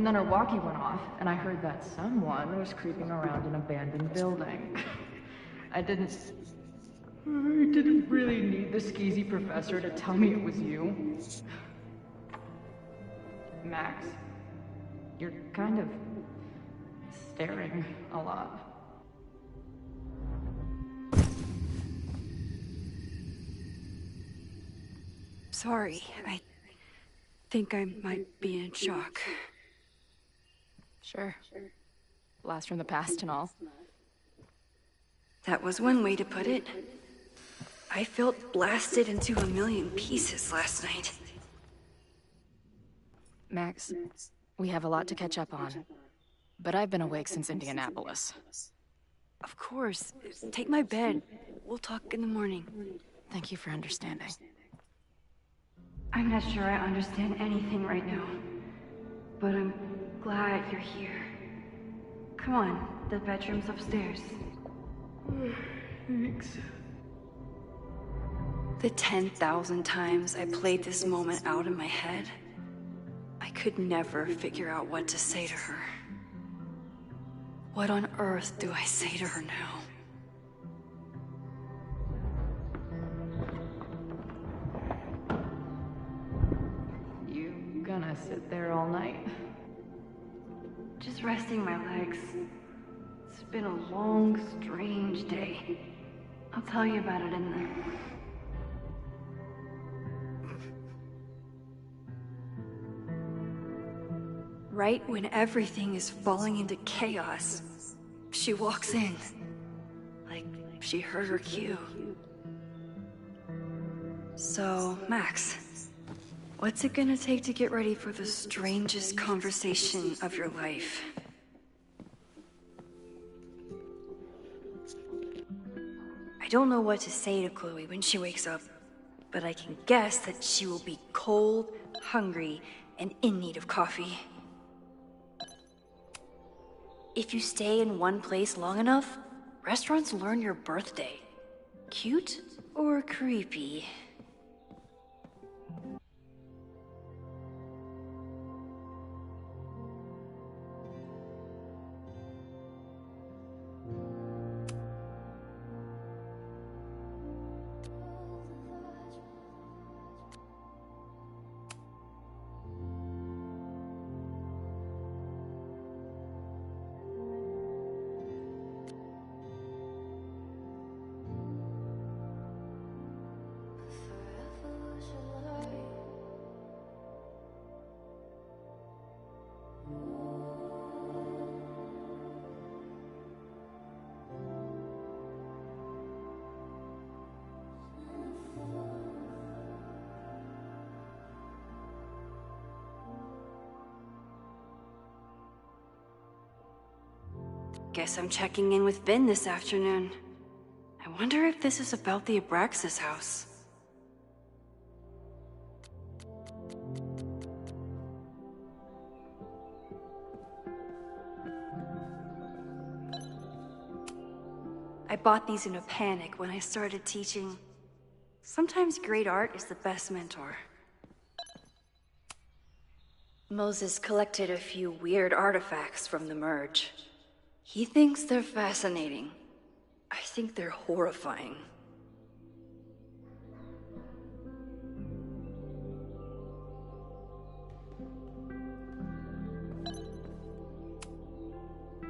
And then our walkie went off, and I heard that someone was creeping around an abandoned building. I didn't really need the skeezy professor to tell me it was you. Max, you're kind of staring a lot. Sorry, I think I might be in shock. Sure. Blast from the past and all. That was one way to put it. I felt blasted into a million pieces last night. Max, we have a lot to catch up on. But I've been awake since Indianapolis. Of course. Take my bed. We'll talk in the morning. Thank you for understanding. I'm not sure I understand anything right now. But I'm glad you're here. Come on, the bedroom's upstairs. Thanks. The 10,000 times I played this moment out in my head, I could never figure out what to say to her. What on earth do I say to her now? You gonna sit there all night? Just resting my legs. It's been a long, strange day. I'll tell you about it in the... Right when everything is falling into chaos, she walks in. Like she heard her cue. So, Max, what's it gonna take to get ready for the strangest conversation of your life? I don't know what to say to Chloe when she wakes up, but I can guess that she will be cold, hungry, and in need of coffee. If you stay in one place long enough, restaurants learn your birthday. Cute or creepy? Guess I'm checking in with Vin this afternoon. I wonder if this is about the Abraxas house. I bought these in a panic when I started teaching. Sometimes great art is the best mentor. Moses collected a few weird artifacts from the merge. He thinks they're fascinating. I think they're horrifying.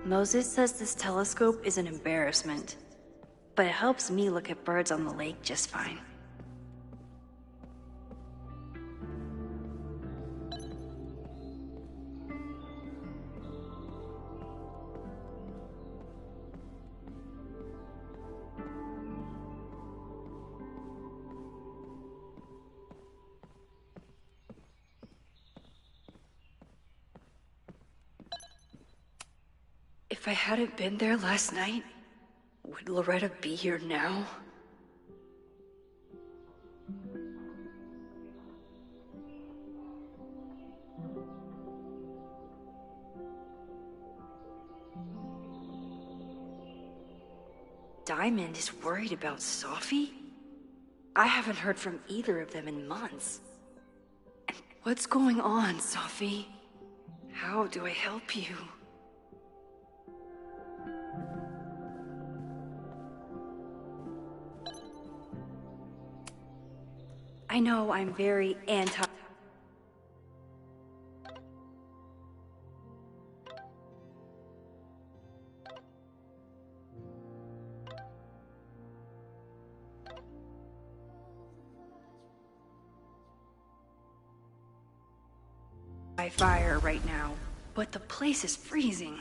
Moses says this telescope is an embarrassment, but it helps me look at birds on the lake just fine. If I hadn't been there last night, would Loretta be here now? Diamond is worried about Sophie? I haven't heard from either of them in months. And what's going on, Sophie? How do I help you? I know I'm very anti- fire right now, but the place is freezing.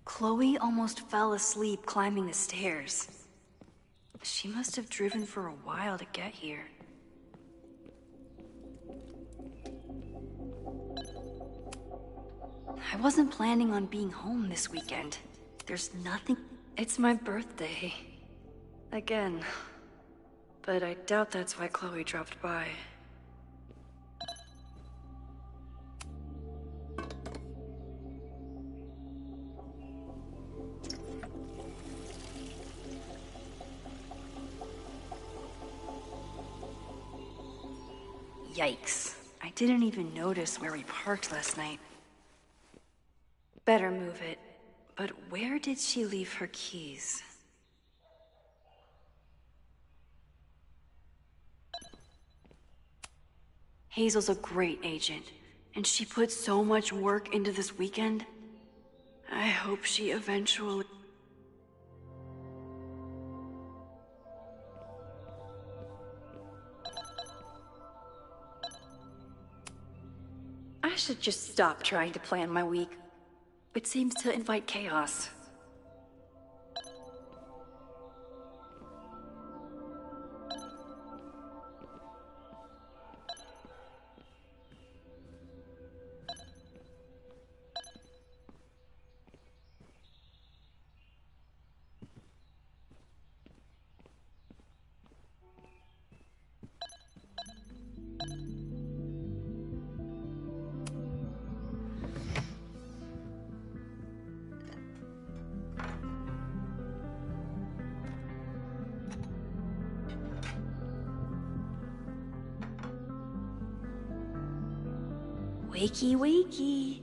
Chloe almost fell asleep climbing the stairs. She must have driven for a while to get here. I wasn't planning on being home this weekend. There's nothing... It's my birthday. Again. But I doubt that's why Chloe dropped by. Yikes. I didn't even notice where we parked last night. Better move it. But where did she leave her keys? Hazel's a great agent, and she put so much work into this weekend. I hope she eventually... I should just stop trying to plan my week. It seems to invite chaos. Wakey, wakey.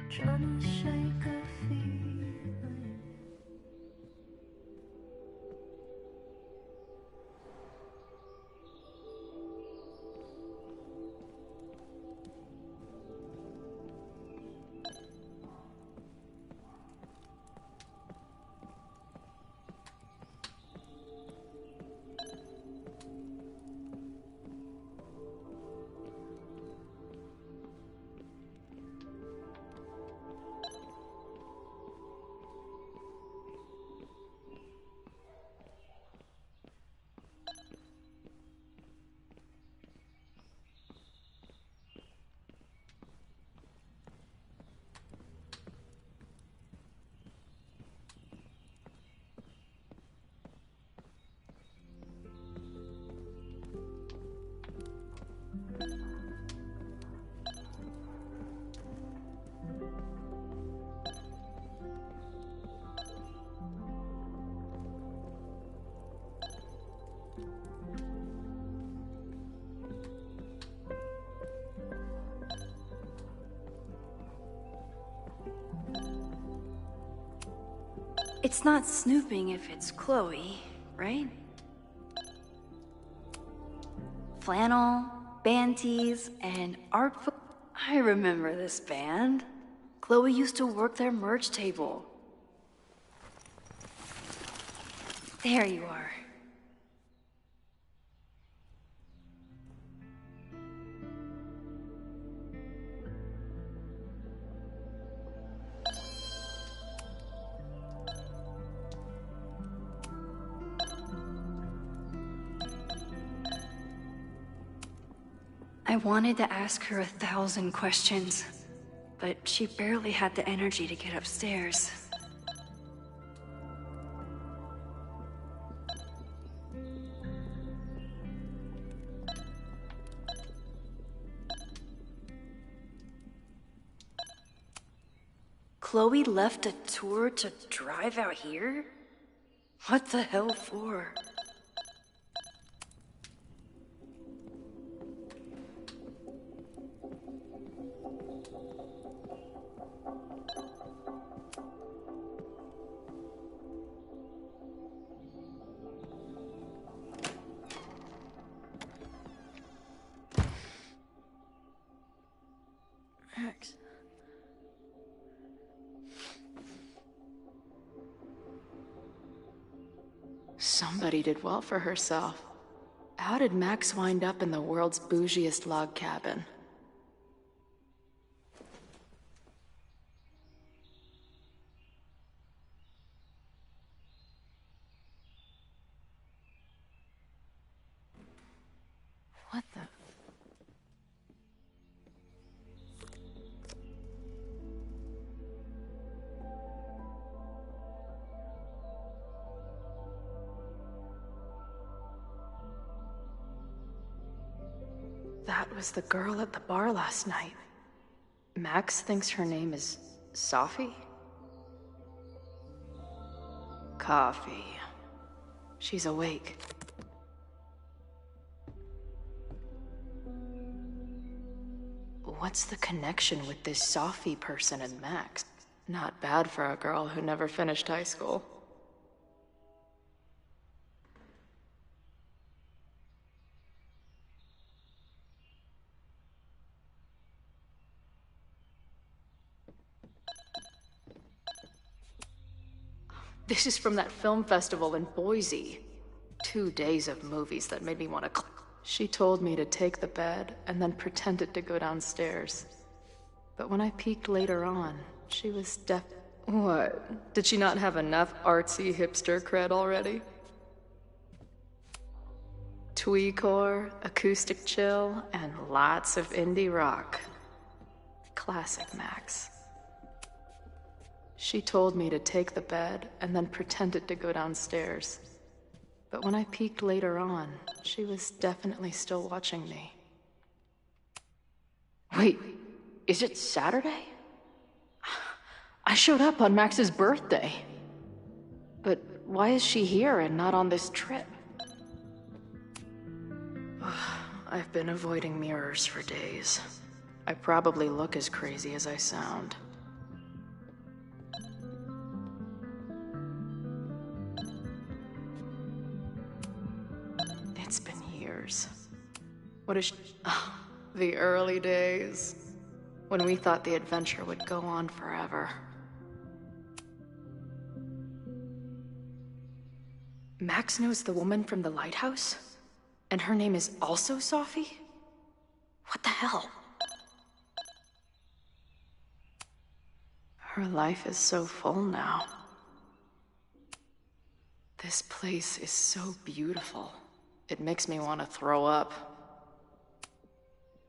Trying to shake a feeling. It's not snooping if it's Chloe, right? Flannel, band tees, and art. I remember this band. Chloe used to work their merch table. There you are. I wanted to ask her 1,000 questions, but she barely had the energy to get upstairs. Chloe left a tour to drive out here? What the hell for? Max. Somebody did well for herself. How did Max wind up in the world's bougiest log cabin? What the? That was the girl at the bar last night. Max thinks her name is Sophie? Coffee. She's awake. What's the connection with this Sophie person and Max? Not bad for a girl who never finished high school. This is from that film festival in Boise. 2 days of movies that made me want to click. She told me to take the bed and then pretended to go downstairs. But when I peeked later on, she was What? Did she not have enough artsy hipster cred already? Tweecore, acoustic chill, and lots of indie rock. Classic Max. She told me to take the bed and then pretended to go downstairs. But when I peeked later on, she was definitely still watching me. Wait, is it Saturday? I showed up on Max's birthday. But why is she here and not on this trip? I've been avoiding mirrors for days. I probably look as crazy as I sound. It's been years. What is the early days, when we thought the adventure would go on forever. Max knows the woman from the lighthouse? And her name is also Sophie? What the hell? Her life is so full now. This place is so beautiful. It makes me want to throw up.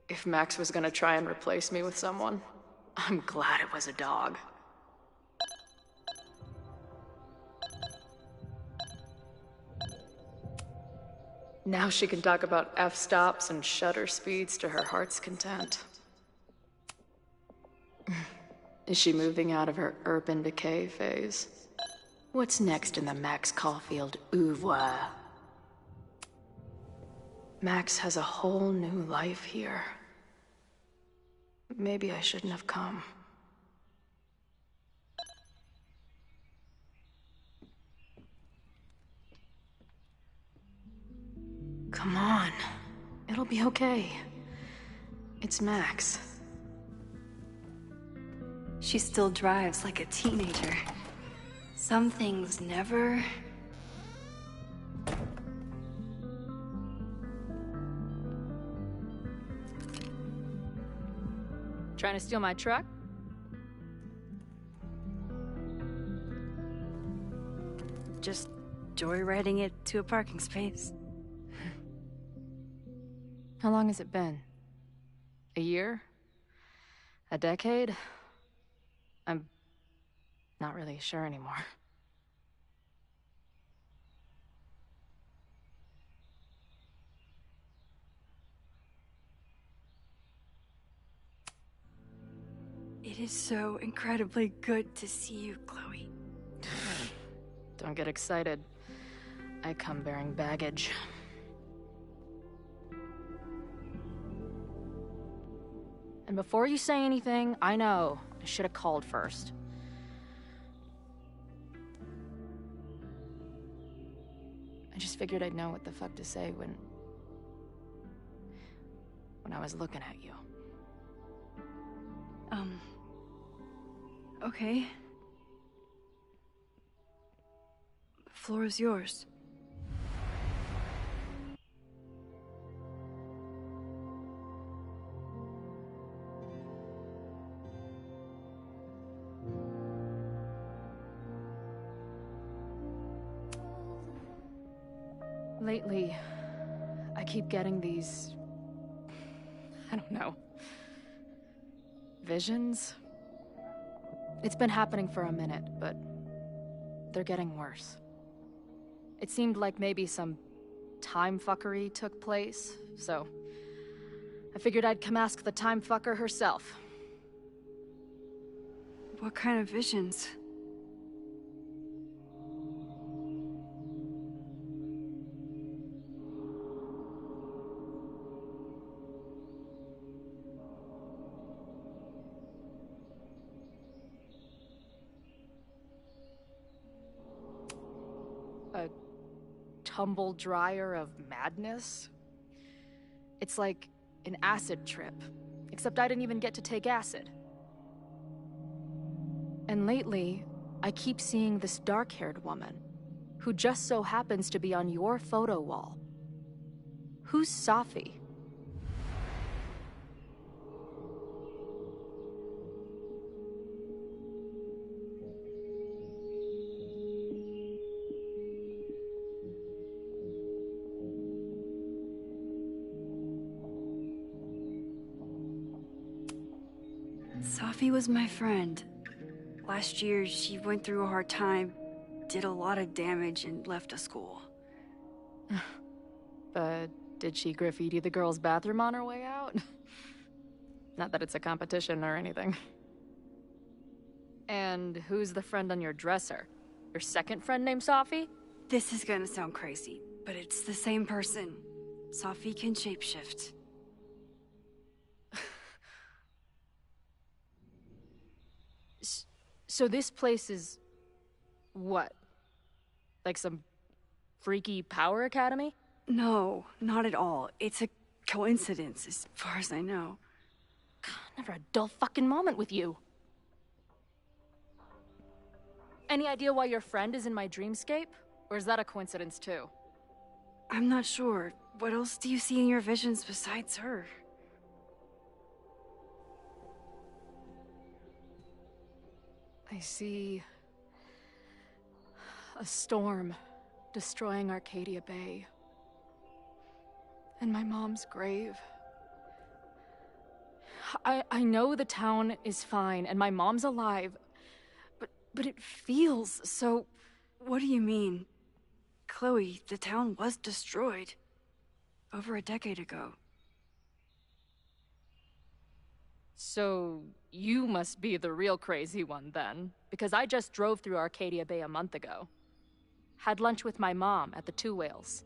If Max was gonna try and replace me with someone, I'm glad it was a dog. Now she can talk about f-stops and shutter speeds to her heart's content. Is she moving out of her urban decay phase? What's next in the Max Caulfield oeuvre? Max has a whole new life here. Maybe I shouldn't have come. Come on. It'll be okay. It's Max. She still drives like a teenager. Some things never Trying to steal my truck? Just joyriding it to a parking space. How long has it been? A year? A decade? I'm not really sure anymore. It is so incredibly good to see you, Chloe. Don't get excited. I come bearing baggage. And before you say anything, I know I should have called first. I just figured I'd know what the fuck to say when I was looking at you. Okay. The floor is yours. Lately, I keep getting these... I don't know... visions? It's been happening for a minute, but they're getting worse. It seemed like maybe some time fuckery took place, so I figured I'd come ask the time fucker herself. What kind of visions? A tumble dryer of madness? It's like an acid trip, except I didn't even get to take acid. And lately, I keep seeing this dark-haired woman, who just so happens to be on your photo wall. Who's Safi? Safi was my friend. Last year, she went through a hard time, did a lot of damage, and left the school. But did she graffiti the girls' bathroom on her way out? Not that it's a competition or anything. And who's the friend on your dresser? Your second friend named Safi? This is gonna sound crazy, but it's the same person. Safi can shapeshift. So this place is... what? Like some freaky power academy? No, not at all. It's a coincidence, as far as I know. God, never a dull fucking moment with you. Any idea why your friend is in my dreamscape? Or is that a coincidence too? I'm not sure. What else do you see in your visions besides her? I see... a storm destroying Arcadia Bay. And my mom's grave. I know the town is fine and my mom's alive, but it feels so... What do you mean? Chloe, the town was destroyed. Over a decade ago. So, you must be the real crazy one then, because I just drove through Arcadia Bay a month ago. Had lunch with my mom at the Two Whales.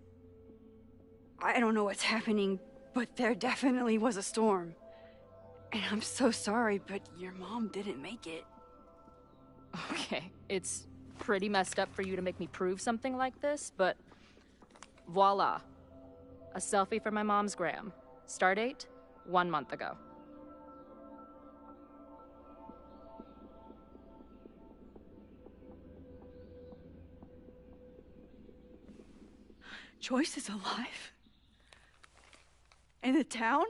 I don't know what's happening, but there definitely was a storm. And I'm so sorry, but your mom didn't make it. Okay, it's pretty messed up for you to make me prove something like this, but voila. A selfie from my mom's gram. Stardate, 1 month ago. Joyce is alive? In the town?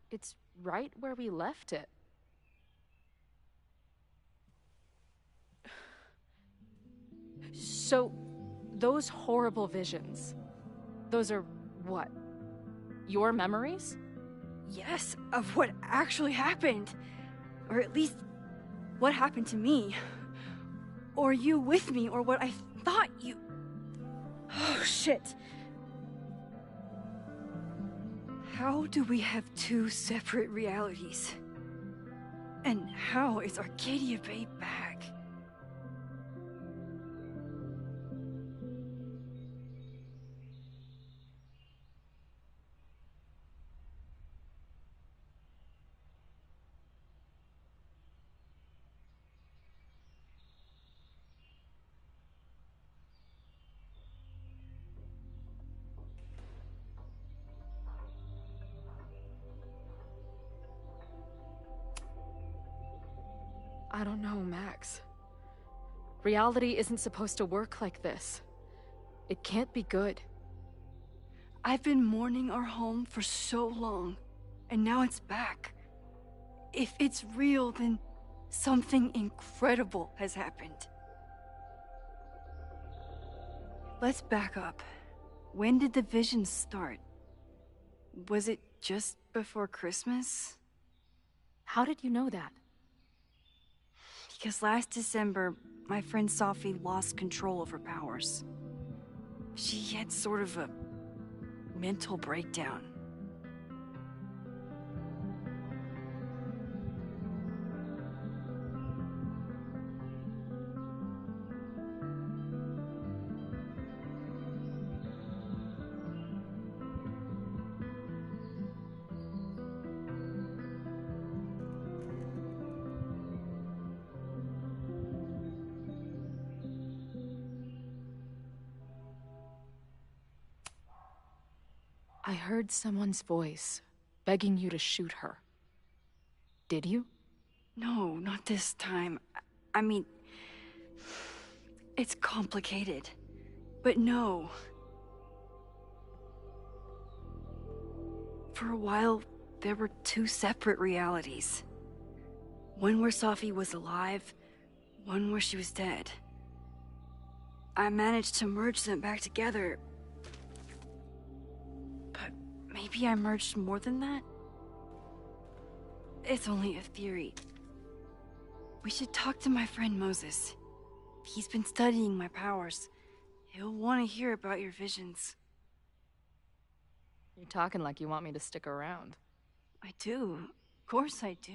It's right where we left it. So, those horrible visions, those are what? Your memories? Yes, of what actually happened. Or at least, what happened to me. Or you with me, or what I thought you... Oh, shit. How do we have two separate realities? And how is Arcadia Bay back? I don't know, Max. Reality isn't supposed to work like this. It can't be good. I've been mourning our home for so long, and now it's back. If it's real, then something incredible has happened. Let's back up. When did the visions start? Was it just before Christmas? How did you know that? Because last December, my friend Sophie lost control of her powers. She had sort of a mental breakdown. I heard someone's voice, begging you to shoot her. Did you? No, not this time. I mean, it's complicated. But no. For a while, there were two separate realities. One where Sophie was alive, one where she was dead. I managed to merge them back together. But maybe I merged more than that? It's only a theory. We should talk to my friend Moses. He's been studying my powers. He'll want to hear about your visions. You're talking like you want me to stick around. I do. Of course I do.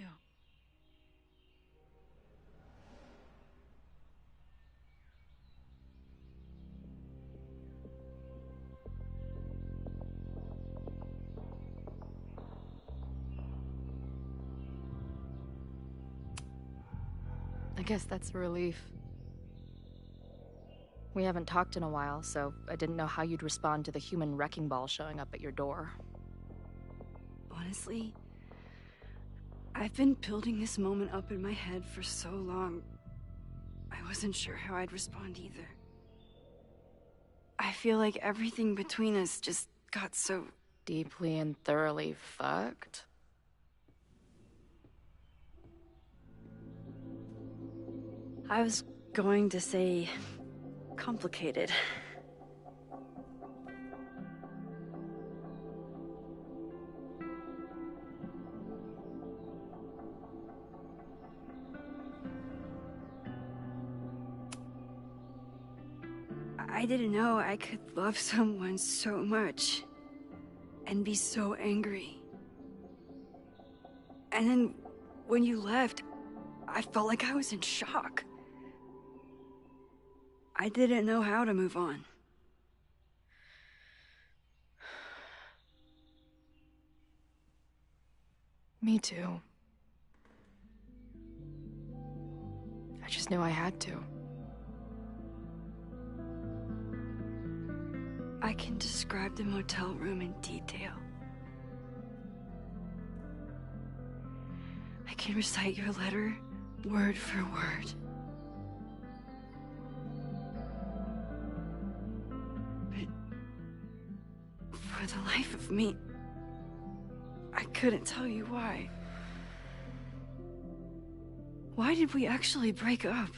I guess that's a relief. We haven't talked in a while, so I didn't know how you'd respond to the human wrecking ball showing up at your door. Honestly, I've been building this moment up in my head for so long. I wasn't sure how I'd respond either. I feel like everything between us just got so... Deeply and thoroughly fucked? I was going to say... complicated. I didn't know I could love someone so much and be so angry. And then when you left, I felt like I was in shock. I didn't know how to move on. Me too. I just knew I had to. I can describe the motel room in detail. I can recite your letter word for word. But for the life of me, I couldn't tell you why. Why did we actually break up?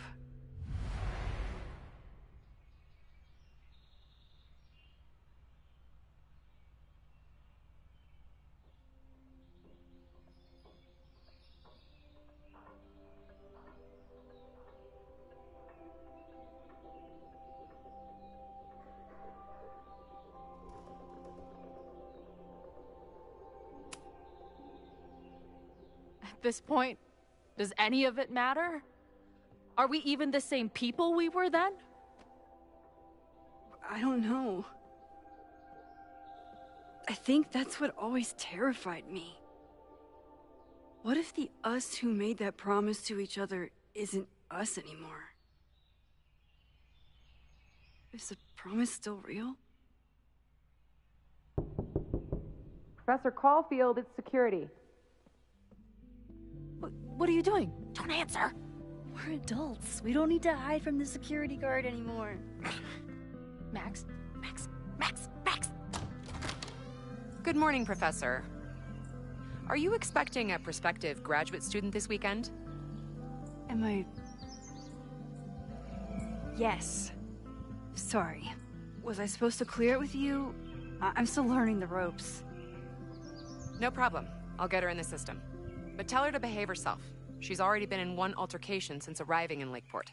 this point, does any of it matter? Are we even the same people we were then? I don't know. I think that's what always terrified me. What if the us who made that promise to each other isn't us anymore? Is the promise still real? Professor Caulfield, it's security. What are you doing? Don't answer! We're adults. We don't need to hide from the security guard anymore. Max? Good morning, Professor. Are you expecting a prospective graduate student this weekend? Am I... Yes. Sorry. Was I supposed to clear it with you? I'm still learning the ropes. No problem. I'll get her in the system. But tell her to behave herself. She's already been in one altercation since arriving in Lakeport.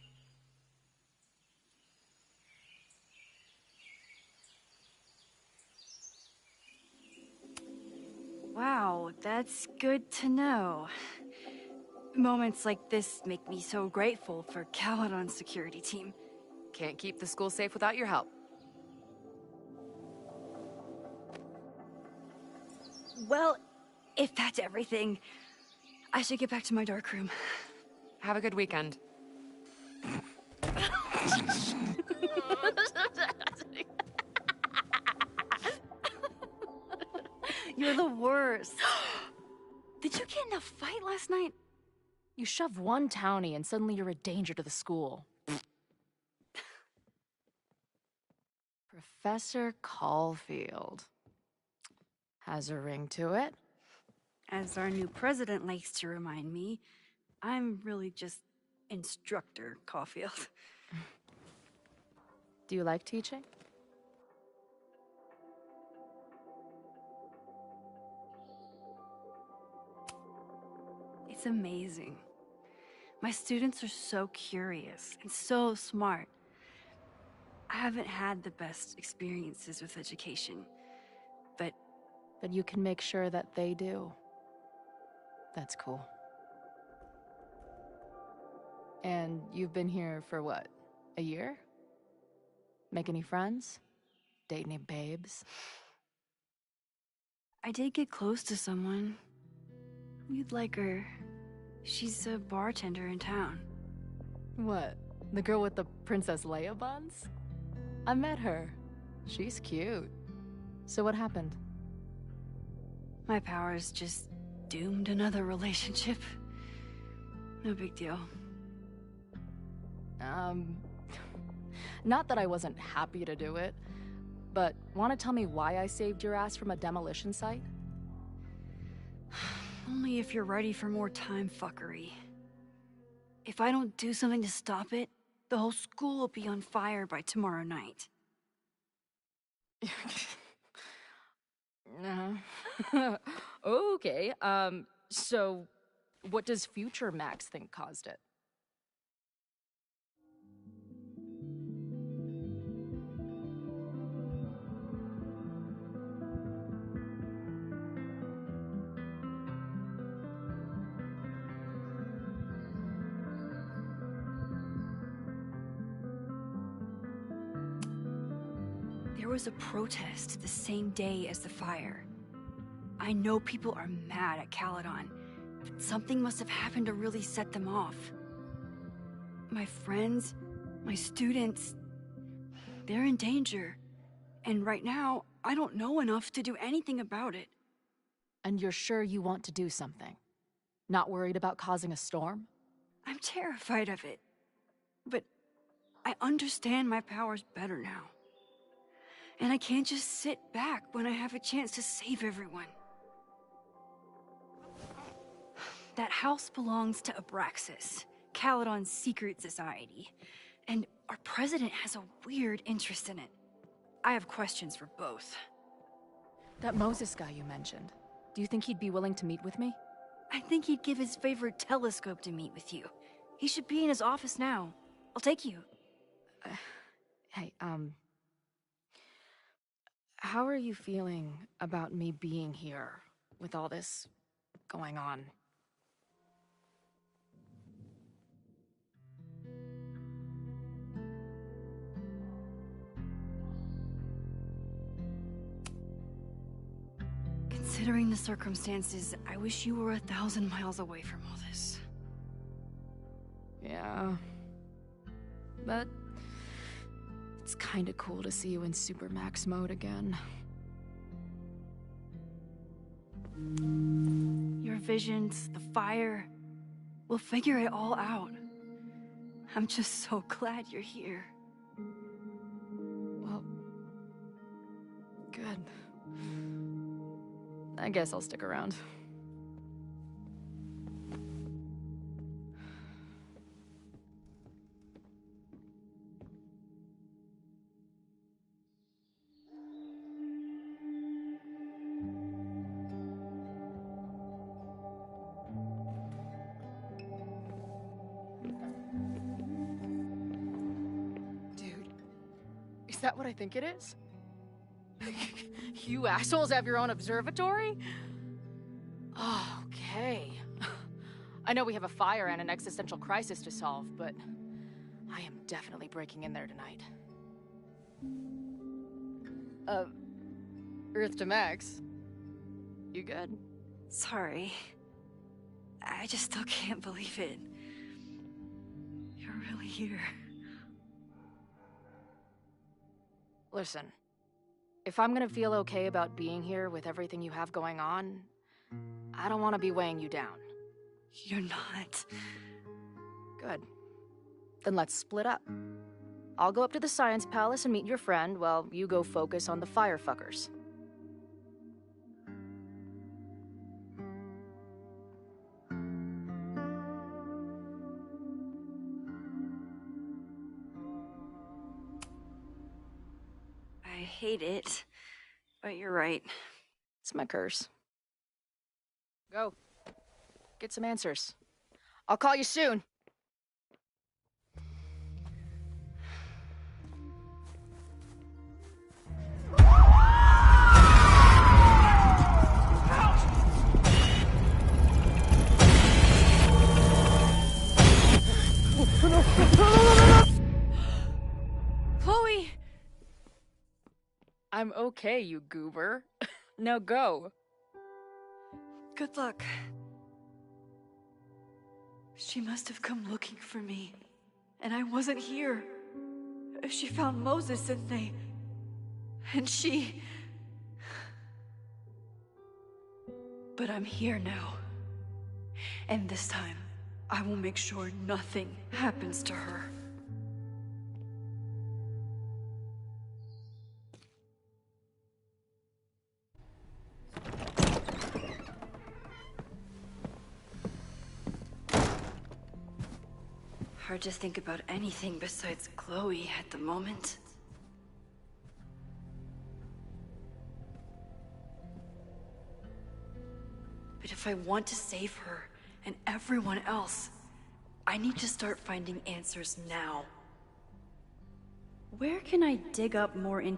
Wow, that's good to know. Moments like this make me so grateful for Caledon's security team. Can't keep the school safe without your help. Well, if that's everything, I should get back to my dark room. Have a good weekend. You're the worst. Did you get in a fight last night? You shove one townie and suddenly you're a danger to the school. Professor Caulfield. Has a ring to it. As our new president likes to remind me, I'm really just Instructor Caulfield. Do you like teaching? It's amazing. My students are so curious and so smart. I haven't had the best experiences with education, but you can make sure that they do. That's cool. And you've been here for what? A year? Make any friends? Date any babes? I did get close to someone. You'd like her. She's a bartender in town. What? The girl with the Princess Leia buns? I met her. She's cute. So what happened? My powers just doomed another relationship. No big deal. Not that I wasn't happy to do it, but want to tell me why I saved your ass from a demolition site? Only if you're ready for more time fuckery. If I don't do something to stop it, the whole school will be on fire by tomorrow night. Okay, so what does future Max think caused it? There was a protest the same day as the fire. I know people are mad at Caledon, but something must have happened to really set them off. My friends, my students, they're in danger. And right now, I don't know enough to do anything about it. And you're sure you want to do something? Not worried about causing a storm? I'm terrified of it. But I understand my powers better now. And I can't just sit back when I have a chance to save everyone. That house belongs to Abraxas, Caledon's secret society. And our president has a weird interest in it. I have questions for both. That Moses guy you mentioned, do you think he'd be willing to meet with me? I think he'd give his favorite telescope to meet with you. He should be in his office now. I'll take you. Hey, how are you feeling about me being here with all this going on? Considering the circumstances, I wish you were 1,000 miles away from all this. Yeah. But it's kinda cool to see you in Super Max mode again. Your visions, the fire, we'll figure it all out. I'm just so glad you're here. Well, good. I guess I'll stick around. Is that what I think it is? You assholes have your own observatory? Oh, okay. I know we have a fire and an existential crisis to solve, but I am definitely breaking in there tonight. Earth to Max. You good? Sorry. I just still can't believe it. You're really here. Listen, if I'm gonna feel okay about being here with everything you have going on, I don't want to be weighing you down. You're not. Good. Then let's split up. I'll go up to the Science Palace and meet your friend while you go focus on the firefuckers. I hate it, but you're right. It's my curse. Go. Get some answers. I'll call you soon. Chloe! I'm okay, you goober. Now go. Good luck. She must have come looking for me, and I wasn't here. She found Moses and she... But I'm here now. And this time, I will make sure nothing happens to her. Hard to think about anything besides Chloe at the moment. But if I want to save her and everyone else, I need to start finding answers now. Where can I dig up more in...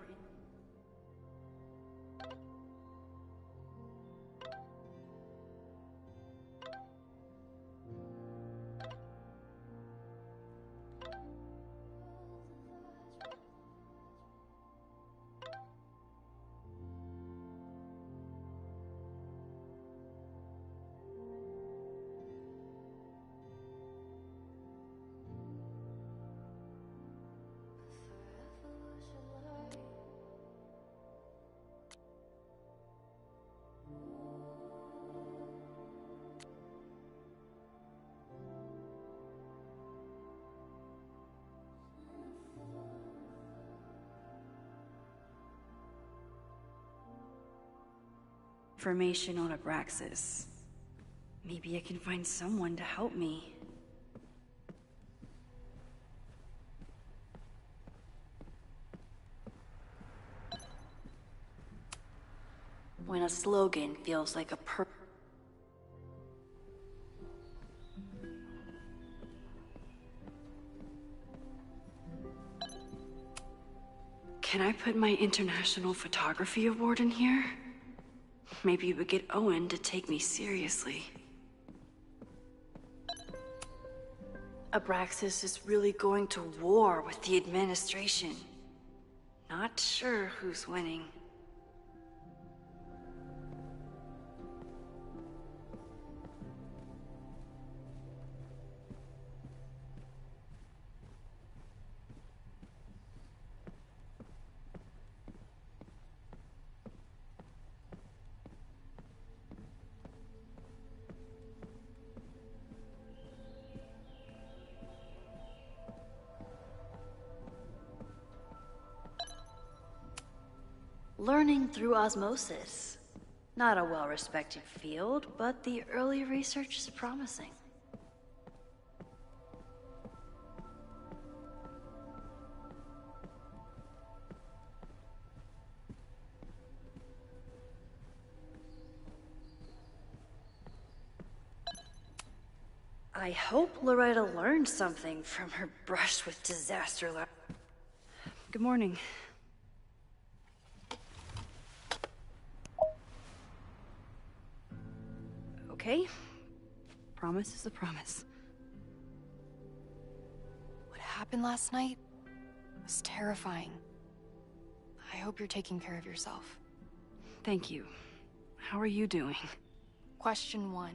information on Abraxas. Maybe I can find someone to help me. When a slogan feels like a Can I put my International Photography Award in here? Maybe we get Owen to take me seriously. Abraxas is really going to war with the administration. Not sure who's winning. Learning through osmosis. Not a well-respected field, but the early research is promising. I hope Loretta learned something from her brush with disaster Good morning. Okay. Promise is a promise. What happened last night was terrifying. I hope you're taking care of yourself. Thank you. How are you doing? Question 1.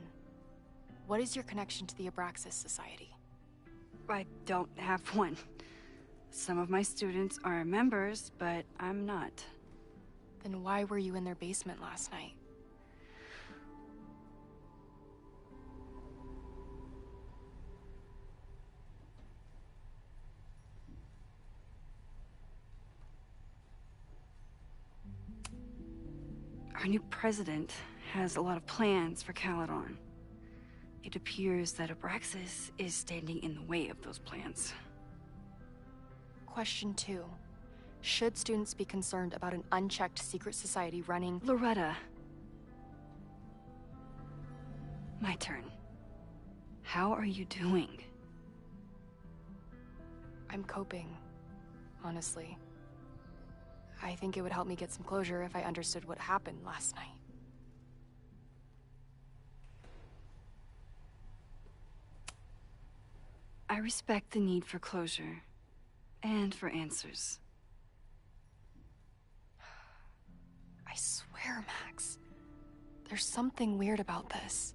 What is your connection to the Abraxas Society? I don't have one. Some of my students are members, but I'm not. Then why were you in their basement last night? Our new president has a lot of plans for Caledon. It appears that Abraxas is standing in the way of those plans. Question 2. Should students be concerned about an unchecked secret society running... Loretta. My turn. How are you doing? I'm coping, honestly. I think it would help me get some closure if I understood what happened last night. I respect the need for closure, and for answers. I swear, Max, there's something weird about this.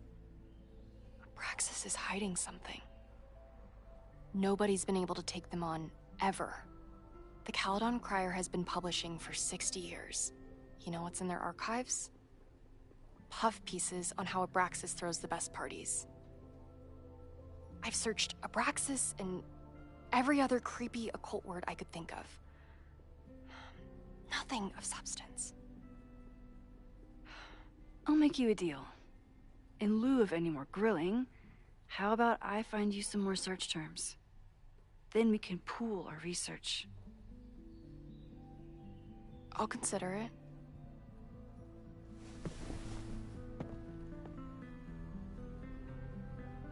Abraxas is hiding something. Nobody's been able to take them on, ever. The Caledon Crier has been publishing for 60 years. You know what's in their archives? Puff pieces on how Abraxas throws the best parties. I've searched Abraxas and every other creepy occult word I could think of. Nothing of substance. I'll make you a deal. In lieu of any more grilling, how about I find you some more search terms? Then we can pool our research. I'll consider it.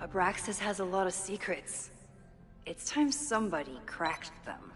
Abraxas has a lot of secrets. It's time somebody cracked them.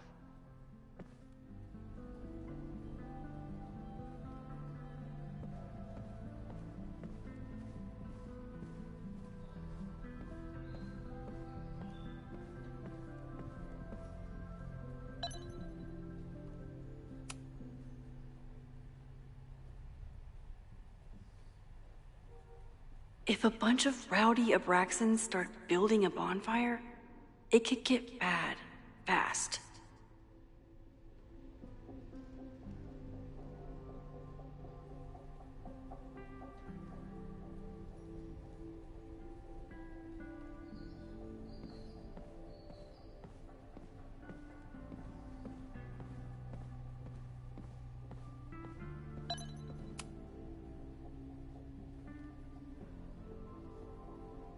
If a bunch of rowdy Abraxans start building a bonfire, it could get bad, fast.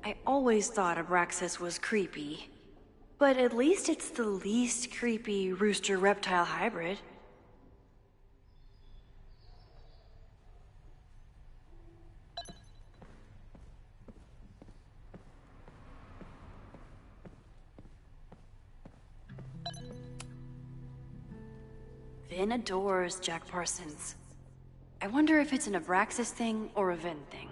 I always thought Abraxas was creepy, but at least it's the least creepy rooster-reptile hybrid. Vin adores Jack Parsons. I wonder if it's an Abraxas thing or a Vin thing.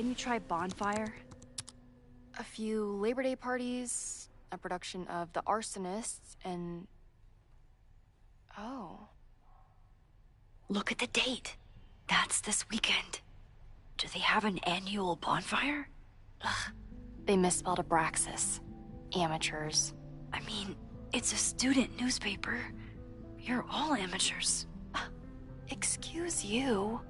Can you try Bonfire? A few Labor Day parties, a production of The Arsonists, and... Oh. Look at the date. That's this weekend. Do they have an annual bonfire? Ugh. They misspelled Abraxas. Amateurs. I mean, it's a student newspaper. You're all amateurs. Excuse you.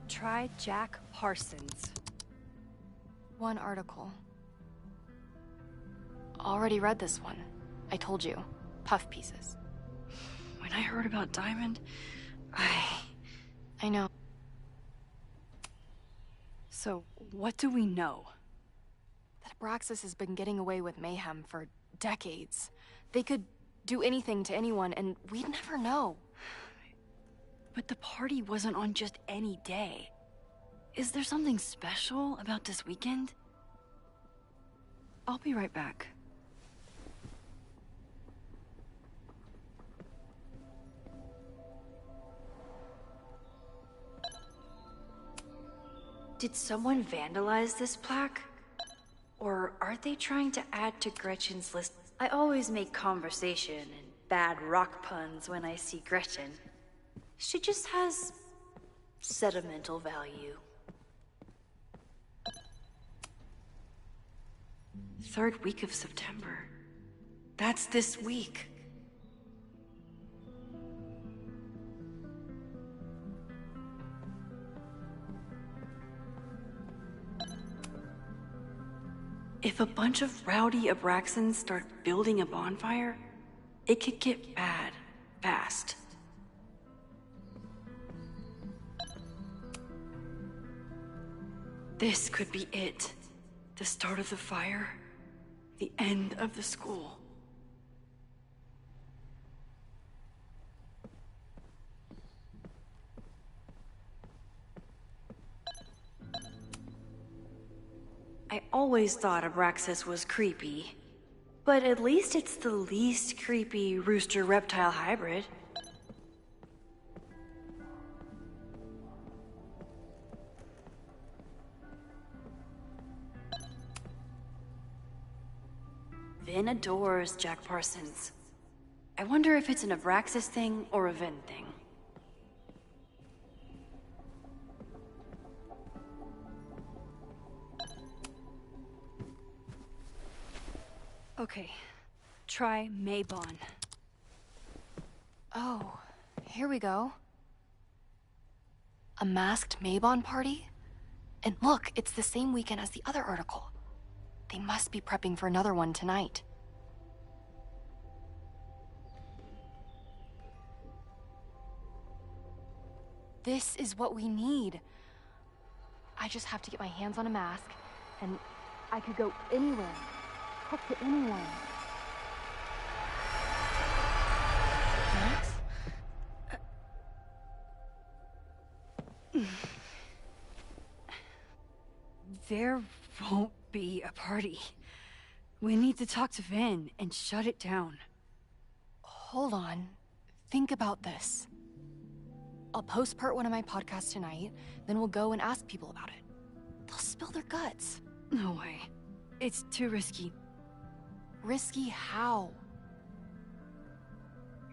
Try Jack Parsons. One article. Already read this one. I told you. Puff pieces. When I heard about Diamond, I know. So, what do we know? That Abraxas has been getting away with mayhem for decades. They could do anything to anyone, and we'd never know. But the party wasn't on just any day. Is there something special about this weekend? I'll be right back. Did someone vandalize this plaque? Or are they trying to add to Gretchen's list? I always make conversation and bad rock puns when I see Gretchen. She just has sentimental value. Third week of September. That's this week. If a bunch of rowdy Abraxans start building a bonfire, it could get bad, fast. This could be it. The start of the fire, the end of the school. I always thought Abraxas was creepy, but at least it's the least creepy rooster-reptile hybrid. Vin adores Jack Parsons. I wonder if it's an Abraxas thing or a Vin thing. Okay, try Maybon. Oh, here we go. A masked Maybon party? And look, it's the same weekend as the other article. They must be prepping for another one tonight. This is what we need. I just have to get my hands on a mask, and I could go anywhere. Talk to anyone. Max? There won't be a party. We need to talk to Vin and shut it down. Hold on. Think about this. I'll post part 1 of my podcast tonight, then we'll go and ask people about it. They'll spill their guts. No way. It's too risky. Risky how?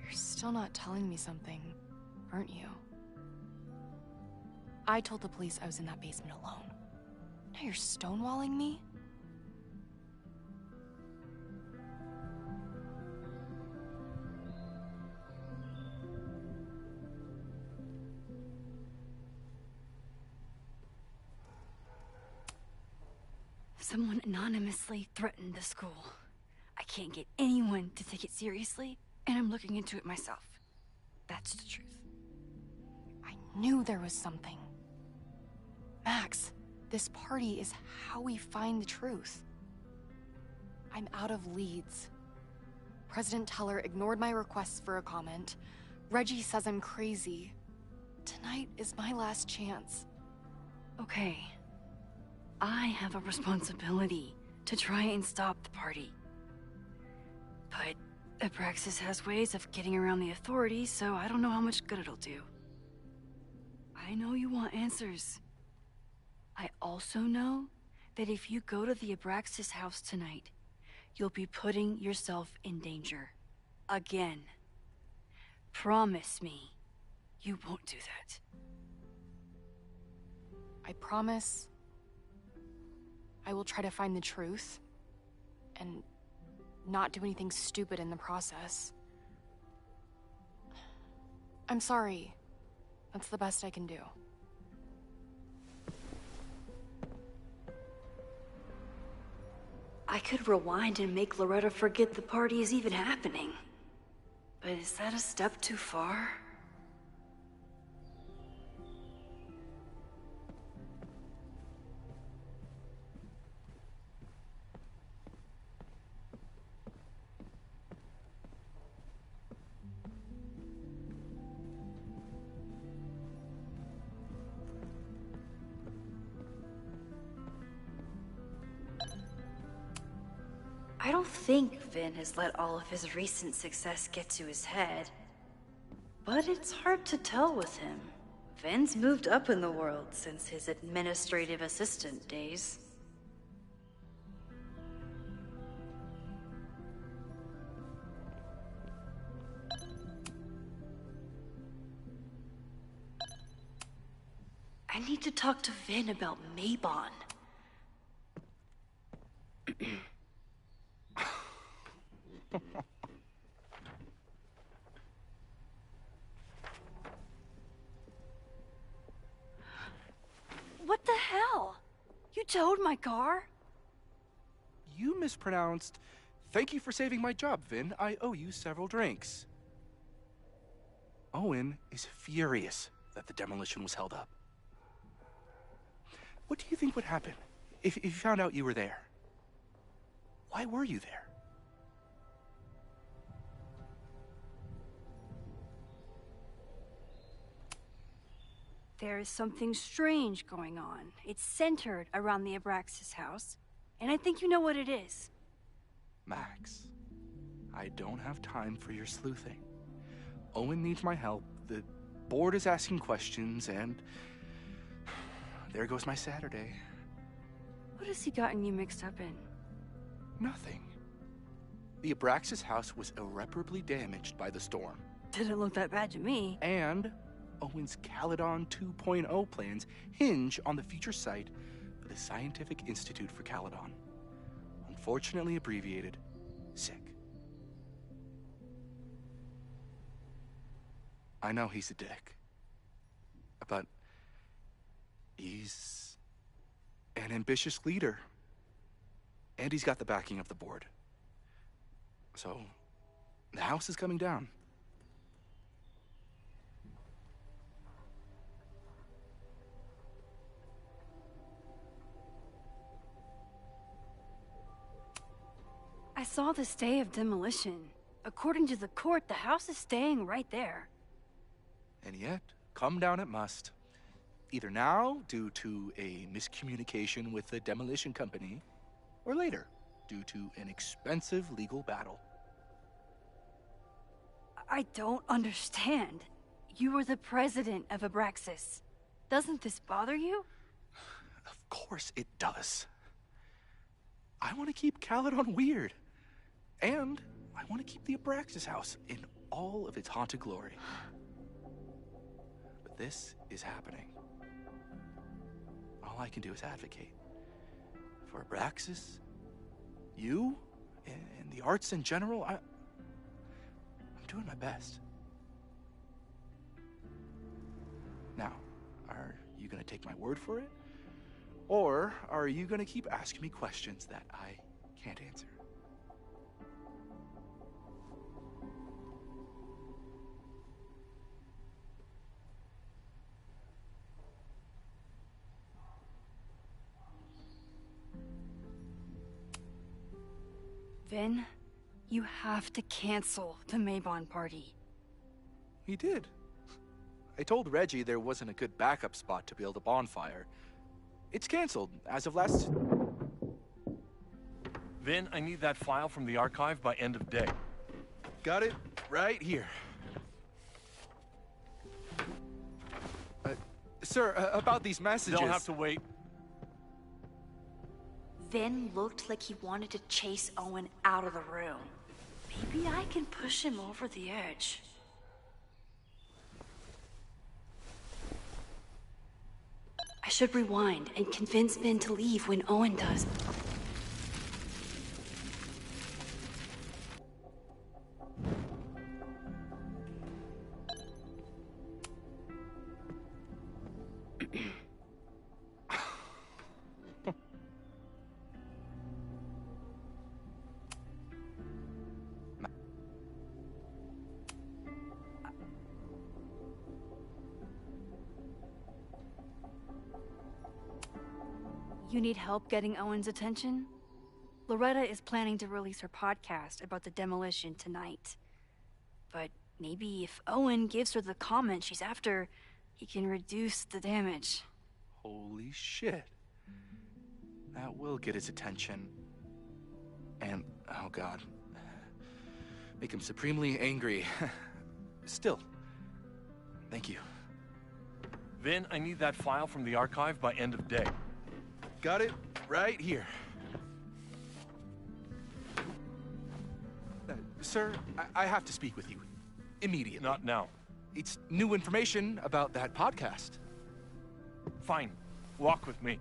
You're still not telling me something, aren't you? I told the police I was in that basement alone. Now you're stonewalling me? Someone anonymously threatened the school. I can't get anyone to take it seriously, and I'm looking into it myself. That's the truth. I knew there was something. Max, this party is how we find the truth. I'm out of leads. President Teller ignored my requests for a comment. Reggie says I'm crazy. Tonight is my last chance. Okay. I have a responsibility to try and stop the party. But Abraxas has ways of getting around the authorities, so I don't know how much good it'll do. I know you want answers. I also know that if you go to the Abraxas house tonight, you'll be putting yourself in danger. Again. Promise me You won't do that. I promise I will try to find the truth and not do anything stupid in the process. I'm sorry. That's the best I can do. I could rewind and make Loretta forget the party is even happening. But is that a step too far? I don't think Vin has let all of his recent success get to his head. But it's hard to tell with him. Vin's moved up in the world since his administrative assistant days. I need to talk to Vin about Mabon. What the hell? You towed my car? You mispronounced. Thank you for saving my job, Vin. I owe you several drinks. Owen is furious that the demolition was held up. What do you think would happen if you found out you were there? Why were you there? There is something strange going on. It's centered around the Abraxas house, and I think you know what it is. Max, I don't have time for your sleuthing. Owen needs my help, the board is asking questions, and there goes my Saturday. What has he gotten you mixed up in? Nothing. The Abraxas house was irreparably damaged by the storm. Didn't look that bad to me. And Owen's Caledon 2.0 plans hinge on the future site for the Scientific Institute for Caledon. Unfortunately abbreviated, SICK. I know he's a dick, but he's an ambitious leader, and he's got the backing of the board. So, the house is coming down. I saw the stay of demolition. According to the court, the house is staying right there. And yet, come down it must. Either now, due to a miscommunication with the demolition company, or later, due to an expensive legal battle. I don't understand. You were the president of Abraxas. Doesn't this bother you? Of course it does. I want to keep Caledon weird. And I want to keep the Abraxas house in all of its haunted glory. But this is happening. All I can do is advocate. For Abraxas, you, and the arts in general, I'm doing my best. Now, are you going to take my word for it? Or are you going to keep asking me questions that I can't answer? Vin, you have to cancel the Mabon party. He did. I told Reggie there wasn't a good backup spot to build a bonfire. It's canceled as of last... Vin, I need that file from the archive by end of day. Got it right here. Sir, about these messages... They'll have to wait. Vin looked like he wanted to chase Owen out of the room. Maybe I can push him over the edge. should rewind and convince Ben to leave when Owen does. You need help getting Owen's attention? Loretta is planning to release her podcast about the demolition tonight. But maybe if Owen gives her the comment she's after, he can reduce the damage. Holy shit. That will get his attention. And, oh god, make him supremely angry. Still, thank you. Vin, I need that file from the archive by end of day. Got it right here. Sir, I have to speak with you. Immediately. Not now. It's new information about that podcast. Fine. Walk with me.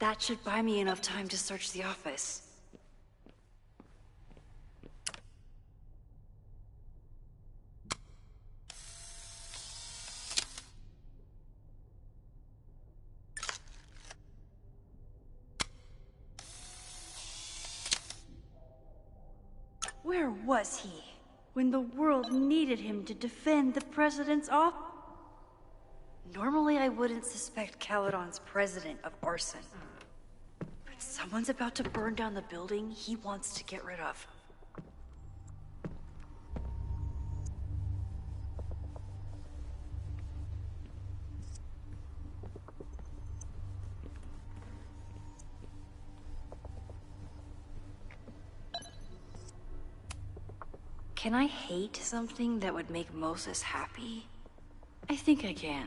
That should buy me enough time to search the office. Where was he when the world needed him to defend the president's office? Normally I wouldn't suspect Caledon's president of arson. But someone's about to burn down the building he wants to get rid of. Can I hate something that would make Moses happy? I think I can.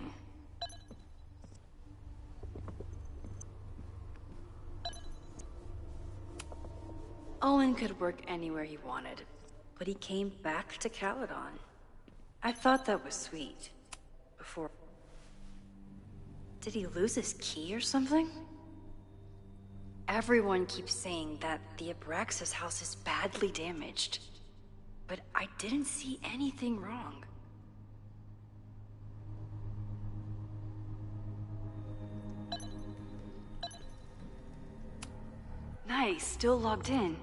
Owen could work anywhere he wanted, but he came back to Caledon. I thought that was sweet. Before... Did he lose his key or something? Everyone keeps saying that the Abraxas house is badly damaged. But I didn't see anything wrong. Nice, still logged in.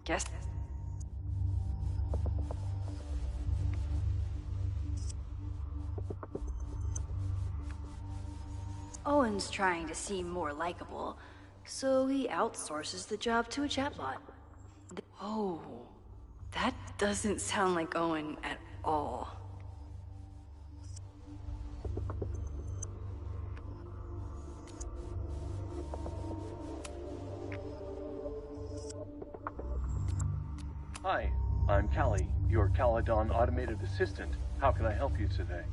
Guess... Owen's trying to seem more likable, so he outsources the job to a chatbot. Oh, that doesn't sound like Owen at all. Hi, I'm Callie, your Caledon automated assistant. How can I help you today?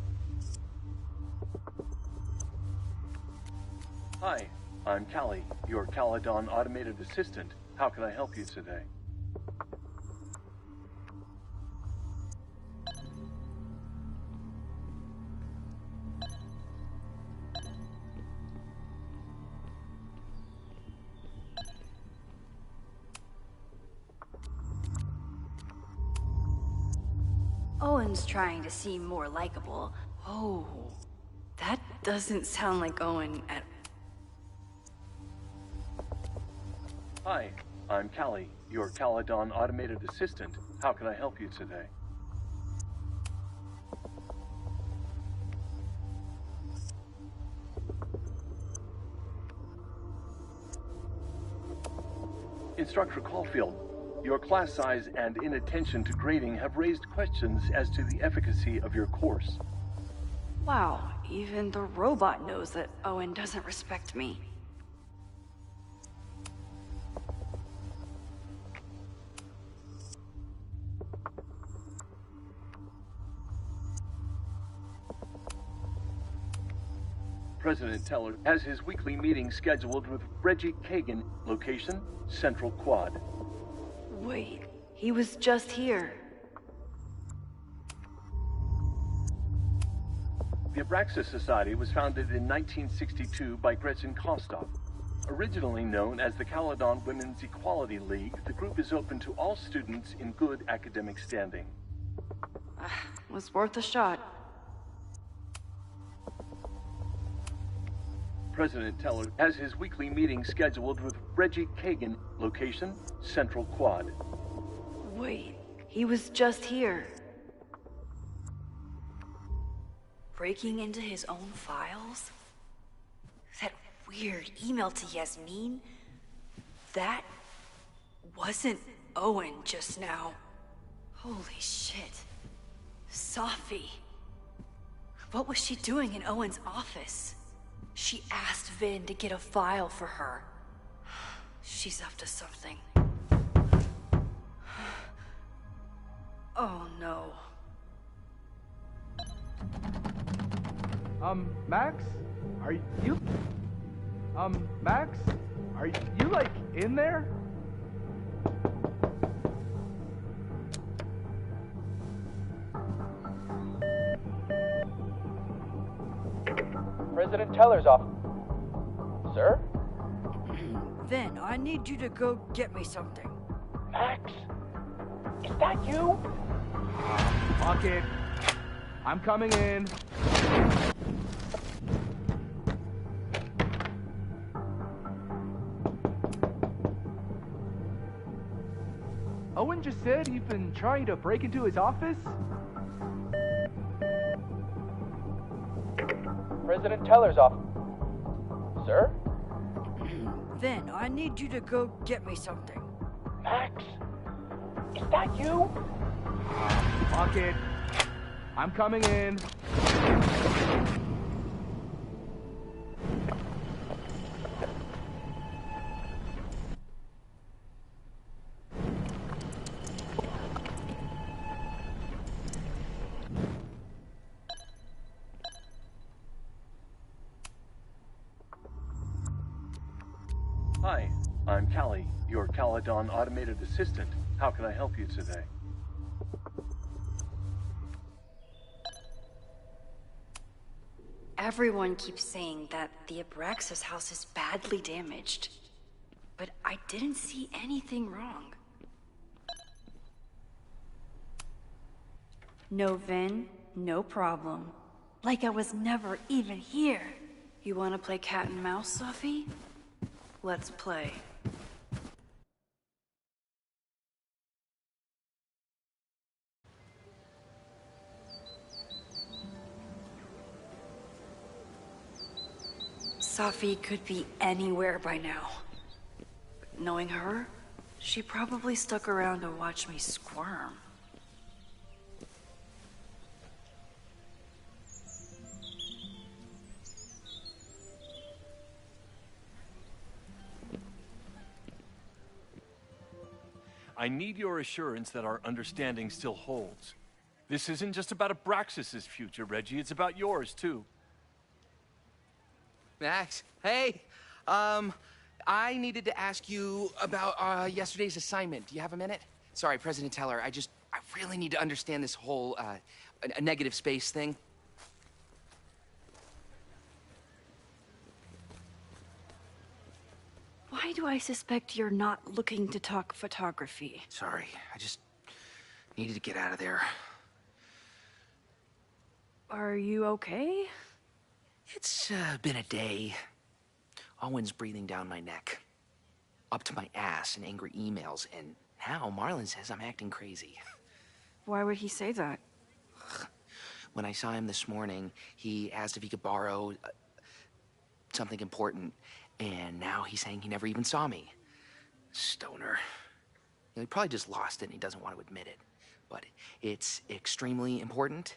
Hi, I'm Callie, your Caledon automated assistant. How can I help you today? Owen's trying to seem more likable. Oh, that doesn't sound like Owen at... Hi, I'm Callie, your Caledon automated assistant. How can I help you today? Instructor Caulfield, your class size and inattention to grading have raised questions as to the efficacy of your course. Wow, even the robot knows that Owen doesn't respect me. President Teller has his weekly meeting scheduled with Reggie Kagan. Location, Central Quad. Wait, he was just here. The Abraxas Society was founded in 1962 by Gretchen Kostov. Originally known as the Caledon Women's Equality League, the group is open to all students in good academic standing. Was worth a shot. President Teller has his weekly meeting scheduled with Reggie Kagan. Location, Central Quad. Wait, he was just here. Breaking into his own files? That weird email to Yasmin? That wasn't Owen just now. Holy shit. Safi. What was she doing in Owen's office? She asked Vin to get a file for her. She's up to something. Oh no. Max? Are you... Max? Are you, like, in there? President Teller's office. Sir? Vin, I need you to go get me something. Max? Is that you? Fuck it. I'm coming in. Owen just said you've been trying to break into his office? President Teller's office. Sir? Vin, I need you to go get me something. Max? Is that you? Fuck it. I'm coming in. Hi, I'm Callie, your Caledon automated assistant. How can I help you today? Everyone keeps saying that the Abraxas house is badly damaged. But I didn't see anything wrong. No Vin, no problem. Like I was never even here. You wanna play cat and mouse, Safi? Let's play. Safi could be anywhere by now. Knowing her, she probably stuck around to watch me squirm. I need your assurance that our understanding still holds. This isn't just about Abraxas' future, Reggie. It's about yours, too. Max, hey. I needed to ask you about yesterday's assignment. Do you have a minute? Sorry, President Teller, I really need to understand this whole, a negative space thing. Why do I suspect you're not looking to talk photography? Sorry, I just needed to get out of there. Are you okay? It's been a day. Owen's breathing down my neck, up to my ass in angry emails, and now Marlon says I'm acting crazy. Why would he say that? When I saw him this morning, he asked if he could borrow something important, and now he's saying he never even saw me. Stoner. You know, he probably just lost it and he doesn't want to admit it. But it's extremely important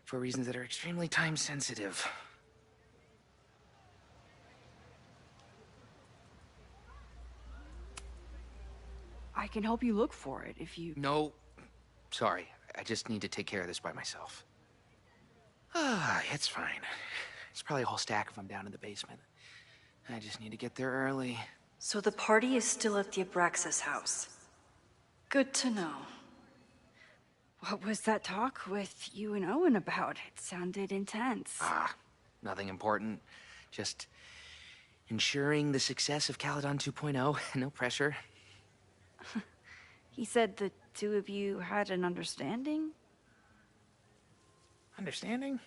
for reasons that are extremely time sensitive. I can help you look for it if you... No, sorry. I just need to take care of this by myself. It's fine. It's probably a whole stack if I'm down in the basement. I just need to get there early. So the party is still at the Abraxas house. Good to know. What was that talk with you and Owen about? It sounded intense. Nothing important. Just ensuring the success of Caledon 2.0. No pressure. He said the two of you had an understanding? Understanding?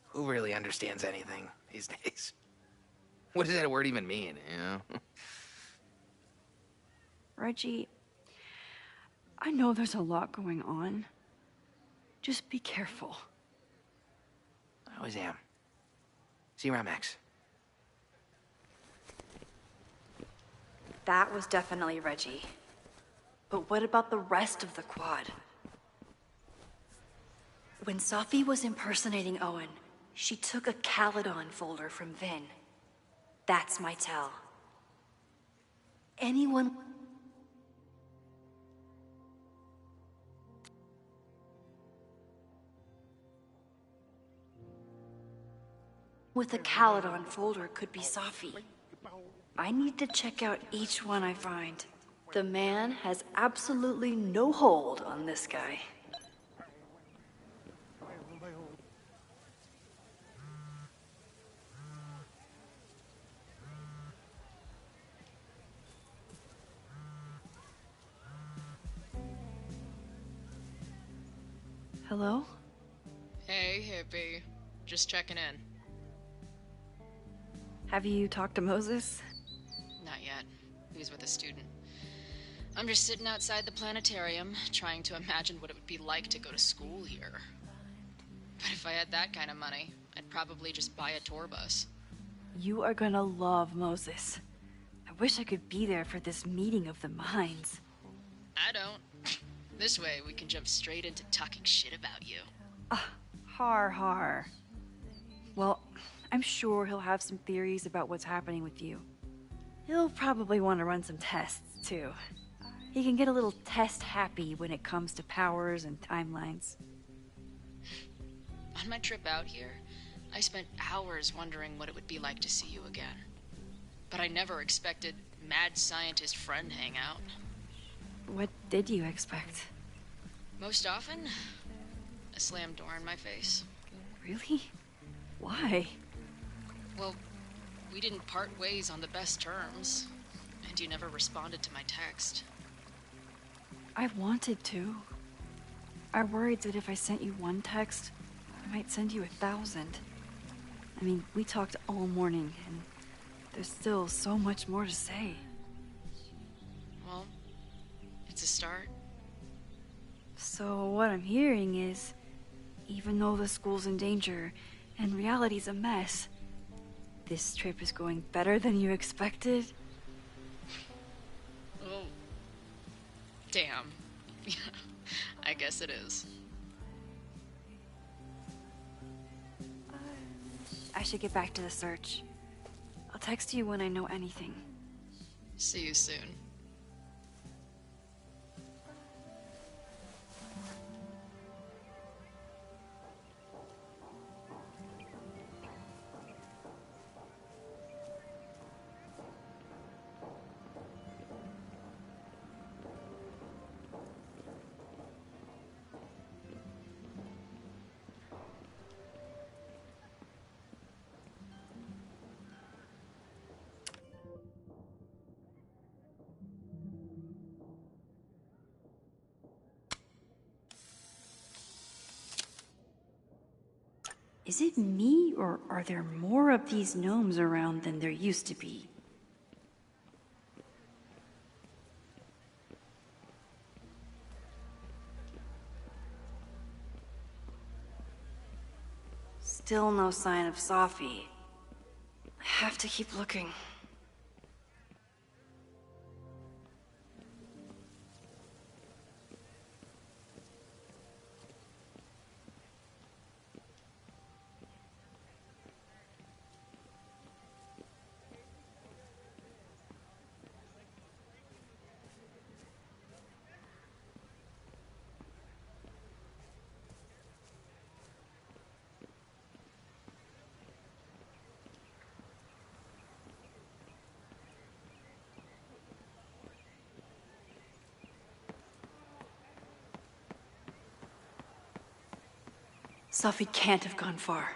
Who really understands anything these days? What does that word even mean, you know? Reggie, I know there's a lot going on. Just be careful. I always am. See you around, Max. That was definitely Reggie. But what about the rest of the quad? When Safi was impersonating Owen, she took a Caledon folder from Vin. That's my tell. Anyone with a Caledon folder could be Safi. I need to check out each one I find. The man has absolutely no hold on this guy. Hello? Hey, hippie. Just checking in. Have you talked to Moses? Not yet. He's with a student. I'm just sitting outside the planetarium, trying to imagine what it would be like to go to school here. But if I had that kind of money, I'd probably just buy a tour bus. You are gonna love Moses. I wish I could be there for this meeting of the minds. I don't. This way, we can jump straight into talking shit about you. Har. Well, I'm sure he'll have some theories about what's happening with you. He'll probably want to run some tests, too. He can get a little test-happy when it comes to powers and timelines. On my trip out here, I spent hours wondering what it would be like to see you again. But I never expected mad scientist friend hangout. What did you expect? Most often, a slammed door in my face. Really? Why? Well, we didn't part ways on the best terms, and you never responded to my text. I wanted to. I worried that if I sent you one text, I might send you 1,000. I mean, we talked all morning, and there's still so much more to say. Well, it's a start. So what I'm hearing is, even though the school's in danger and reality's a mess, this trip is going better than you expected? Oh. Damn. Yeah, I guess it is. I should get back to the search. I'll text you when I know anything. See you soon. Is it me, or are there more of these gnomes around than there used to be? Still no sign of Safi. I have to keep looking. Sophie can't have gone far.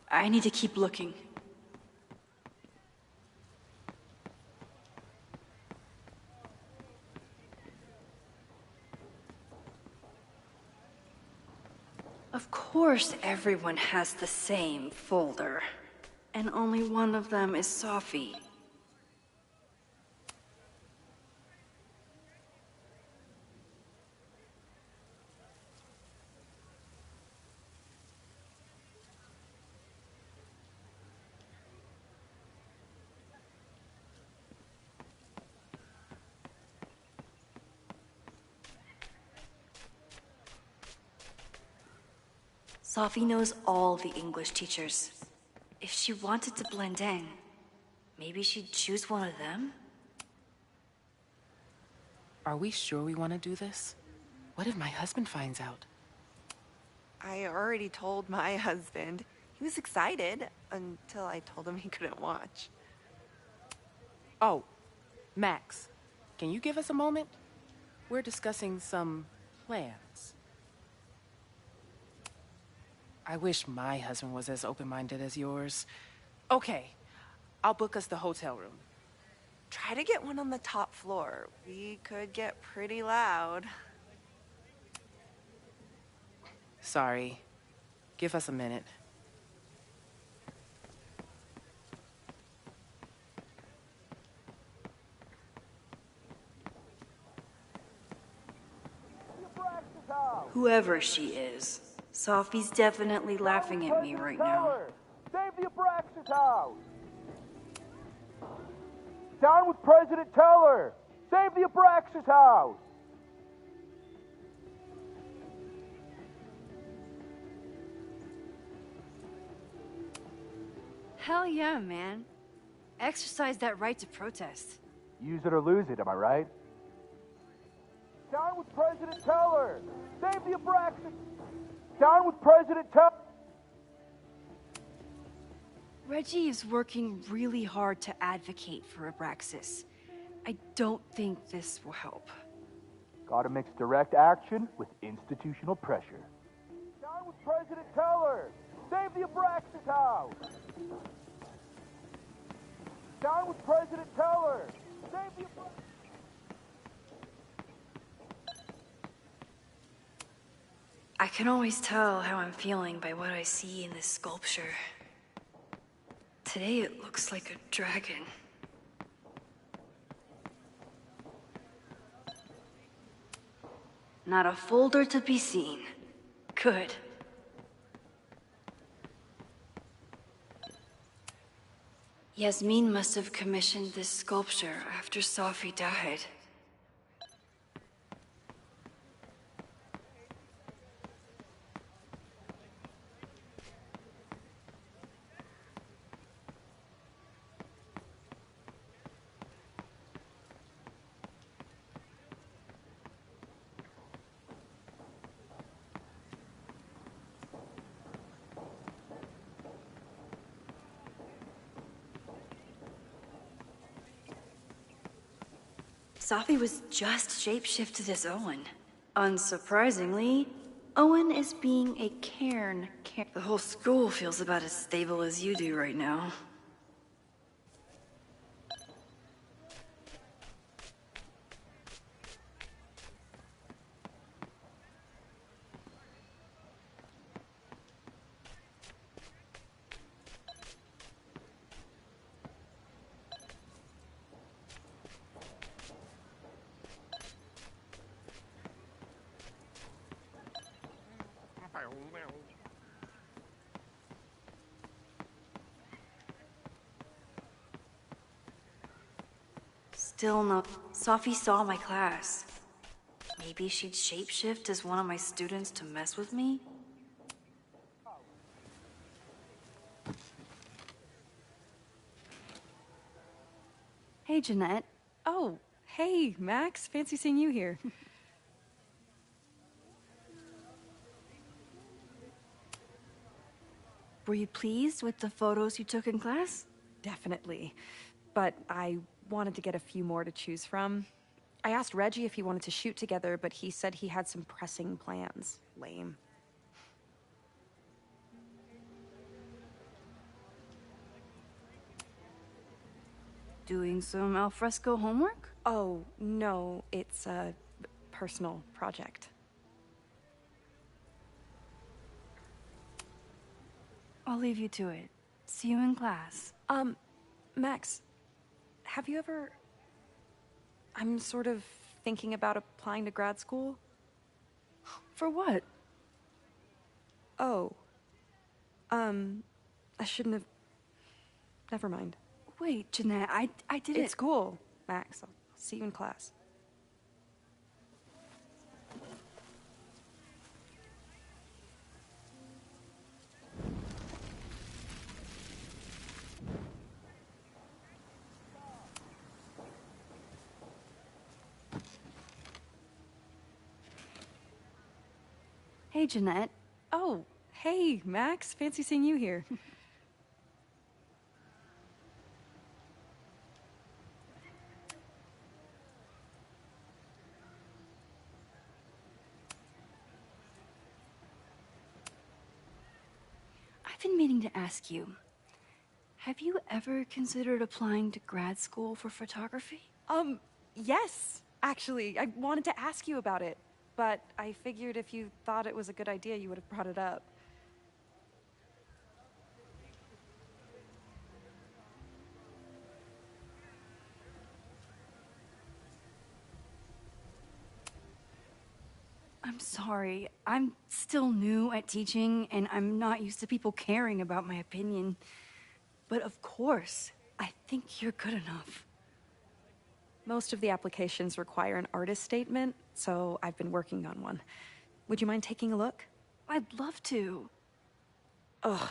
I need to keep looking. Of course everyone has the same folder. And only one of them is Sophie. Sophie knows all the English teachers. If she wanted to blend in, maybe she'd choose one of them? Are we sure we want to do this? What if my husband finds out? I already told my husband. He was excited until I told him he couldn't watch. Oh, Max, can you give us a moment? We're discussing some plans. I wish my husband was as open-minded as yours. Okay, I'll book us the hotel room. Try to get one on the top floor. We could get pretty loud. Sorry. Give us a minute. Whoever she is, Sophie's definitely laughing at me right now. Save the Abraxas house! Down with President Teller! Save the Abraxas house! Hell yeah, man. Exercise that right to protest. Use it or lose it, am I right? Down with President Teller! Save the Abraxas! Down with President Teller! Reggie is working really hard to advocate for Abraxas. I don't think this will help. Gotta mix direct action with institutional pressure. Down with President Teller! Save the Abraxas house! Down with President Teller! Save the Abraxas... I can always tell how I'm feeling by what I see in this sculpture. Today it looks like a dragon. Not a folder to be seen. Good. Yasmin must have commissioned this sculpture after Sophie died. Sophie was just shapeshifted as Owen. Unsurprisingly, Owen is being a cairn. The whole school feels about as stable as you do right now. Still no. Sophie saw my class. Maybe she'd shapeshift as one of my students to mess with me? Hey, Jeanette. Oh, hey, Max. Fancy seeing you here. Were you pleased with the photos you took in class? Definitely. But I wanted to get a few more to choose from. I asked Reggie if he wanted to shoot together, but he said he had some pressing plans. Lame. Doing some alfresco homework? Oh, no, it's a personal project. I'll leave you to it. See you in class. Max, have you ever... I'm sort of thinking about applying to grad school. For what? Oh. I shouldn't have... Never mind. Wait, Jeanette, I didn't... It's cool, Max. I'll see you in class. Hey, Jeanette. Oh, hey, Max. Fancy seeing you here. I've been meaning to ask you, have you ever considered applying to grad school for photography? Yes, actually. I wanted to ask you about it, but I figured if you thought it was a good idea, you would have brought it up. I'm sorry. I'm still new at teaching, and I'm not used to people caring about my opinion. But of course, I think you're good enough. Most of the applications require an artist statement, so I've been working on one. Would you mind taking a look? I'd love to. Ugh,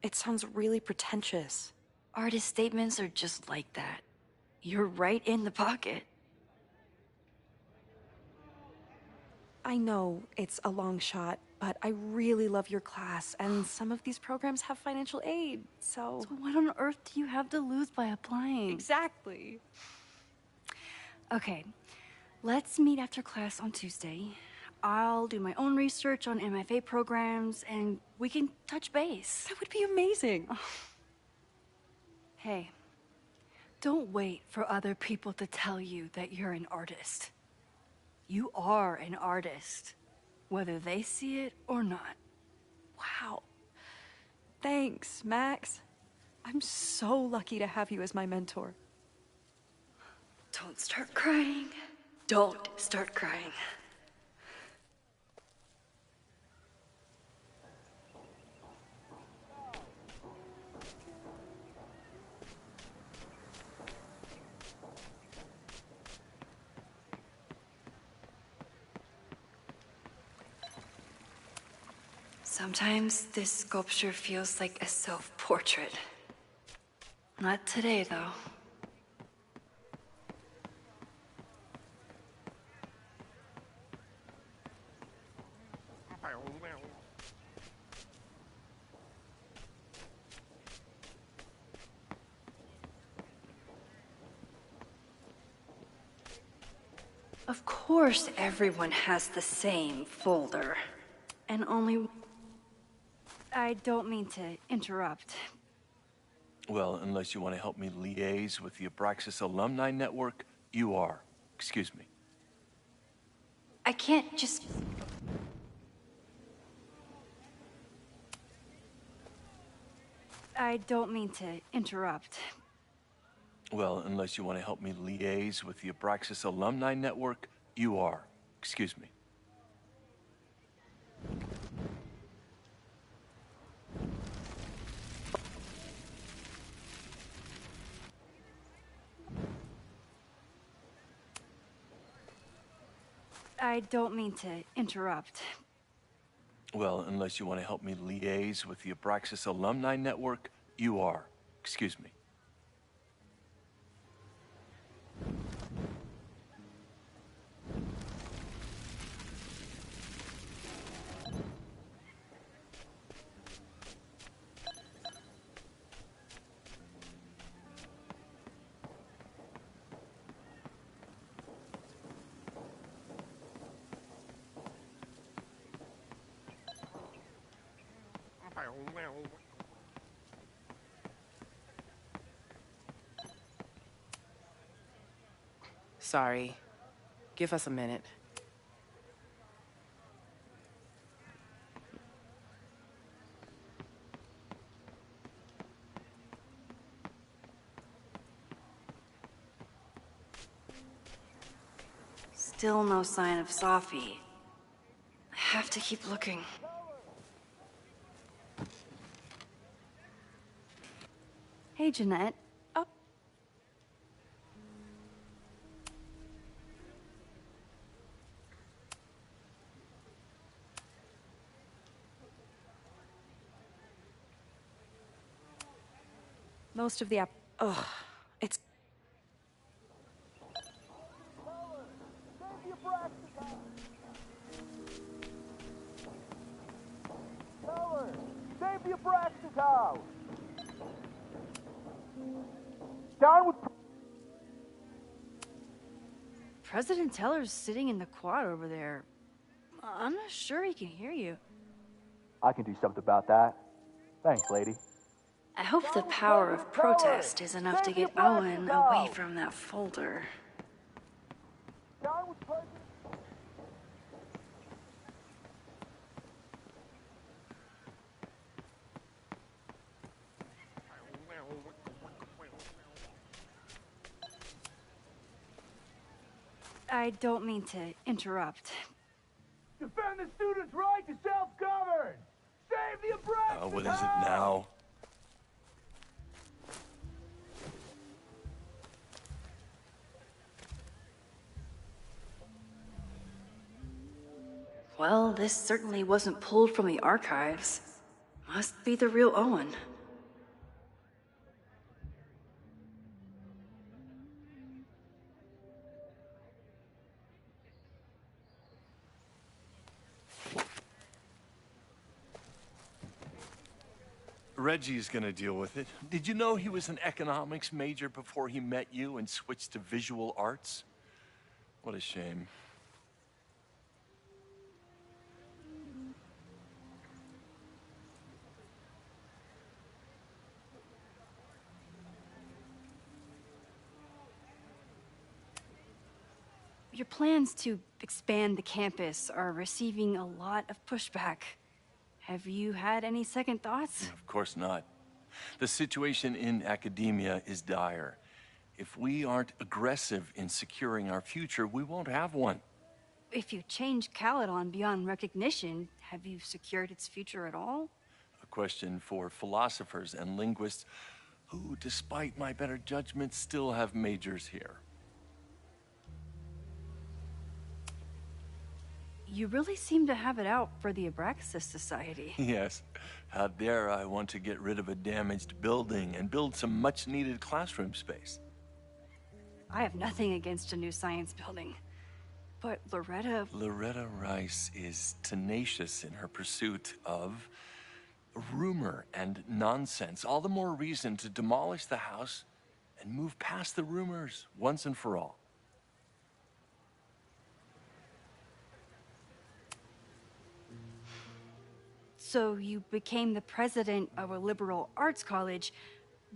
it sounds really pretentious. Artist statements are just like that. You're right in the pocket. I know it's a long shot, but I really love your class, and some of these programs have financial aid, so... So what on earth do you have to lose by applying? Exactly. Okay, let's meet after class on Tuesday. I'll do my own research on MFA programs, and we can touch base. That would be amazing. Hey, don't wait for other people to tell you that you're an artist. You are an artist, whether they see it or not. Wow. Thanks, Max. I'm so lucky to have you as my mentor. Don't start crying. Don't start crying. Sometimes this sculpture feels like a self-portrait. Not today, though. Of course everyone has the same folder. And only... I don't mean to interrupt. Well, unless you want to help me liaise with the Abraxas Alumni Network, you are. Excuse me. I can't just... I don't mean to interrupt. Well, unless you want to help me liaise with the Abraxas Alumni Network, you are. Excuse me. I don't mean to interrupt. Well, unless you want to help me liaise with the Abraxas Alumni Network, you are. Excuse me. Sorry. Give us a minute. Still no sign of Safi. I have to keep looking. Hey, Jeanette. Up. Most of the ugh, it's Teller, save the Abraxas house! Down with... President Teller's sitting in the quad over there. I'm not sure he can hear you. I can do something about that. Thanks, lady. I hope the power of protest is enough to get Owen away from that folder. Down with President... I don't mean to interrupt. Defend the students' right to self-govern! Save the Abraxas What is it now? Well, this certainly wasn't pulled from the archives. Must be the real Owen. Reggie's gonna deal with it. Did you know he was an economics major before he met you and switched to visual arts? What a shame. Your plans to expand the campus are receiving a lot of pushback. Have you had any second thoughts? Of course not. The situation in academia is dire. If we aren't aggressive in securing our future, we won't have one. If you change Caledon beyond recognition, have you secured its future at all? A question for philosophers and linguists who, despite my better judgment, still have majors here. You really seem to have it out for the Abraxas Society. Yes. How dare I want to get rid of a damaged building and build some much-needed classroom space. I have nothing against a new science building. But Loretta Rice is tenacious in her pursuit of rumor and nonsense. All the more reason to demolish the house and move past the rumors once and for all. So you became the president of a liberal arts college,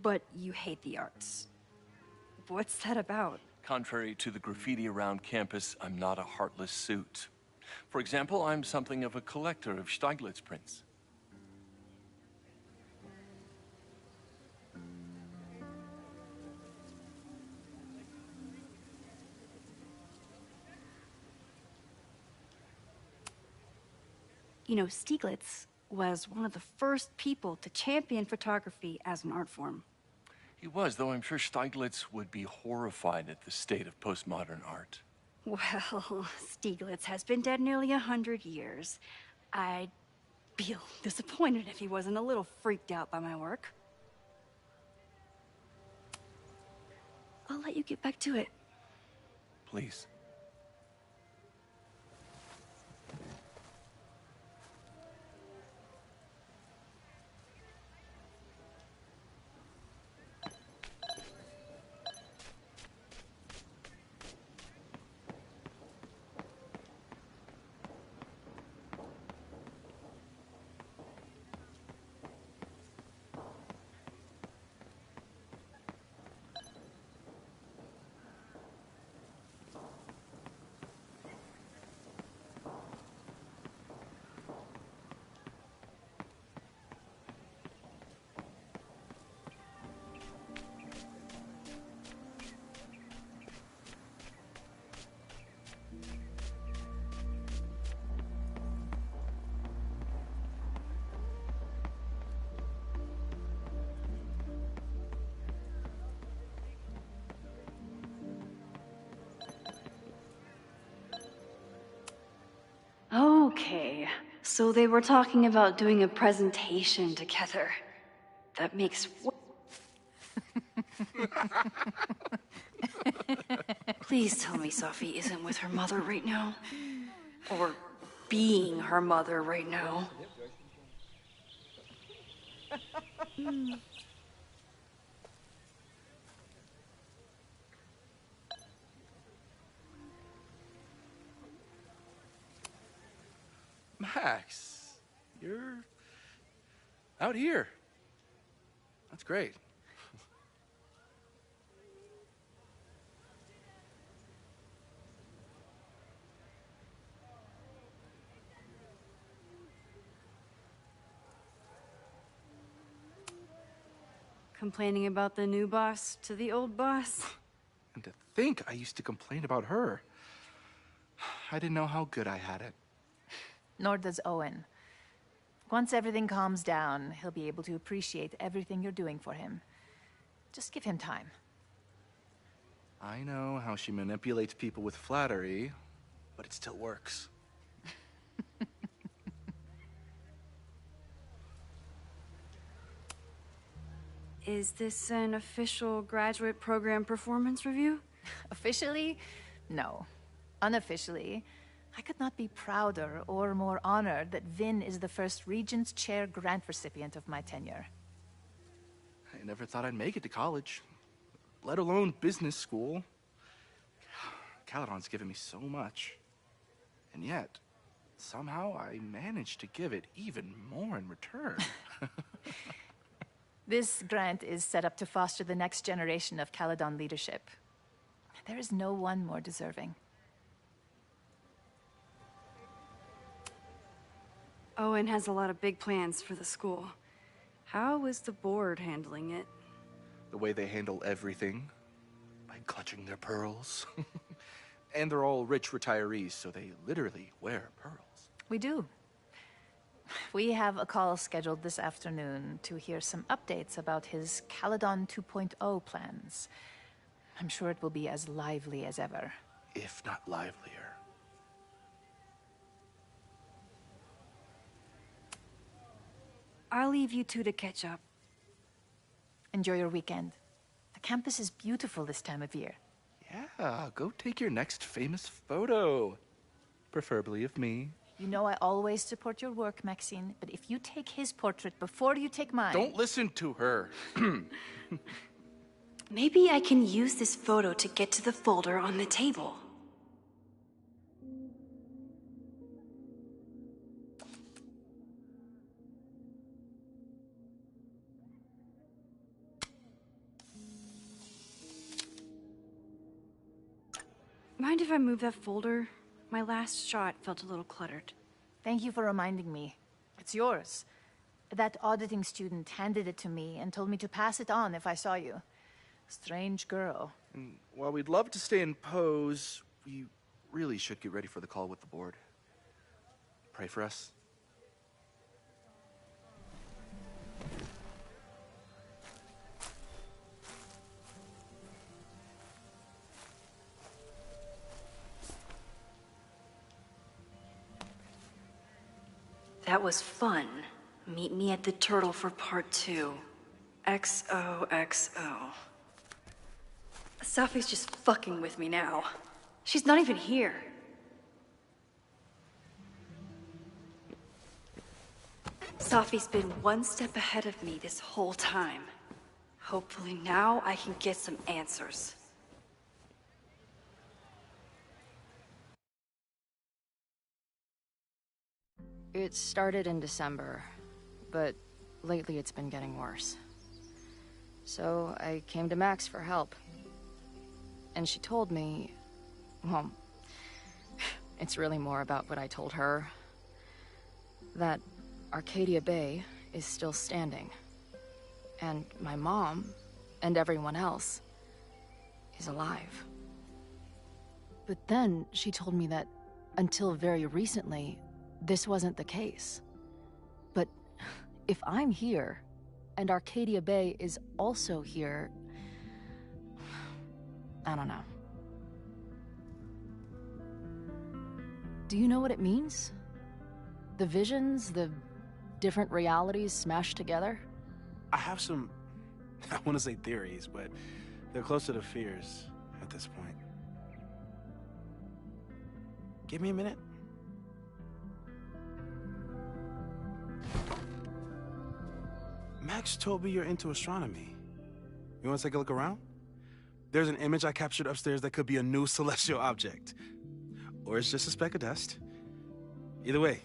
but you hate the arts. What's that about? Contrary to the graffiti around campus, I'm not a heartless suit. For example, I'm something of a collector of Stieglitz prints. You know, Stieglitz was one of the first people to champion photography as an art form. He was, though I'm sure Stieglitz would be horrified at the state of postmodern art. Well, Stieglitz has been dead nearly 100 years. I'd feel disappointed if he wasn't a little freaked out by my work. I'll let you get back to it. Please. Okay, so they were talking about doing a presentation together. That makes... Please tell me Sophie isn't with her mother right now. Or being her mother right now. Max, you're out here. That's great. Complaining about the new boss to the old boss? And to think I used to complain about her. I didn't know how good I had it. Nor does Owen. Once everything calms down, he'll be able to appreciate everything you're doing for him. Just give him time. I know how she manipulates people with flattery, but it still works. Is this an official graduate program performance review? Officially? No. Unofficially, I could not be prouder or more honored that Vin is the first Regents Chair grant recipient of my tenure. I never thought I'd make it to college, let alone business school. Caledon's given me so much. And yet, somehow I managed to give it even more in return. This grant is set up to foster the next generation of Caledon leadership. There is no one more deserving. Owen has a lot of big plans for the school. How is the board handling it? The way they handle everything, by clutching their pearls. And they're all rich retirees, so they literally wear pearls. We do. We have a call scheduled this afternoon to hear some updates about his Caledon 2.0 plans. I'm sure it will be as lively as ever. If not livelier. I'll leave you two to catch up. Enjoy your weekend. The campus is beautiful this time of year. Yeah, go take your next famous photo. Preferably of me. You know I always support your work, Maxine, but if you take his portrait before you take mine... Don't listen to her. Maybe I can use this photo to get to the folder on the table. Mind if I move that folder? My last shot felt a little cluttered. Thank you for reminding me. It's yours. That auditing student handed it to me and told me to pass it on if I saw you. Strange girl. And while we'd love to stay in pose, we really should get ready for the call with the board. Pray for us. That was fun. Meet me at the Turtle for part 2. XOXO. Sophie's just fucking with me now. She's not even here. Sophie's been one step ahead of me this whole time. Hopefully now I can get some answers. It started in December, but lately it's been getting worse. So I came to Max for help. And she told me, well, it's really more about what I told her. That Arcadia Bay is still standing. And my mom, and everyone else, is alive. But then she told me that until very recently, this wasn't the case. But if I'm here, and Arcadia Bay is also here, I don't know. Do you know what it means? The visions, the different realities smashed together? I have some, I want to say theories, but they're closer to fears at this point. Give me a minute. Max told me you're into astronomy. You want to take a look around? There's an image I captured upstairs that could be a new celestial object. Or it's just a speck of dust. Either way,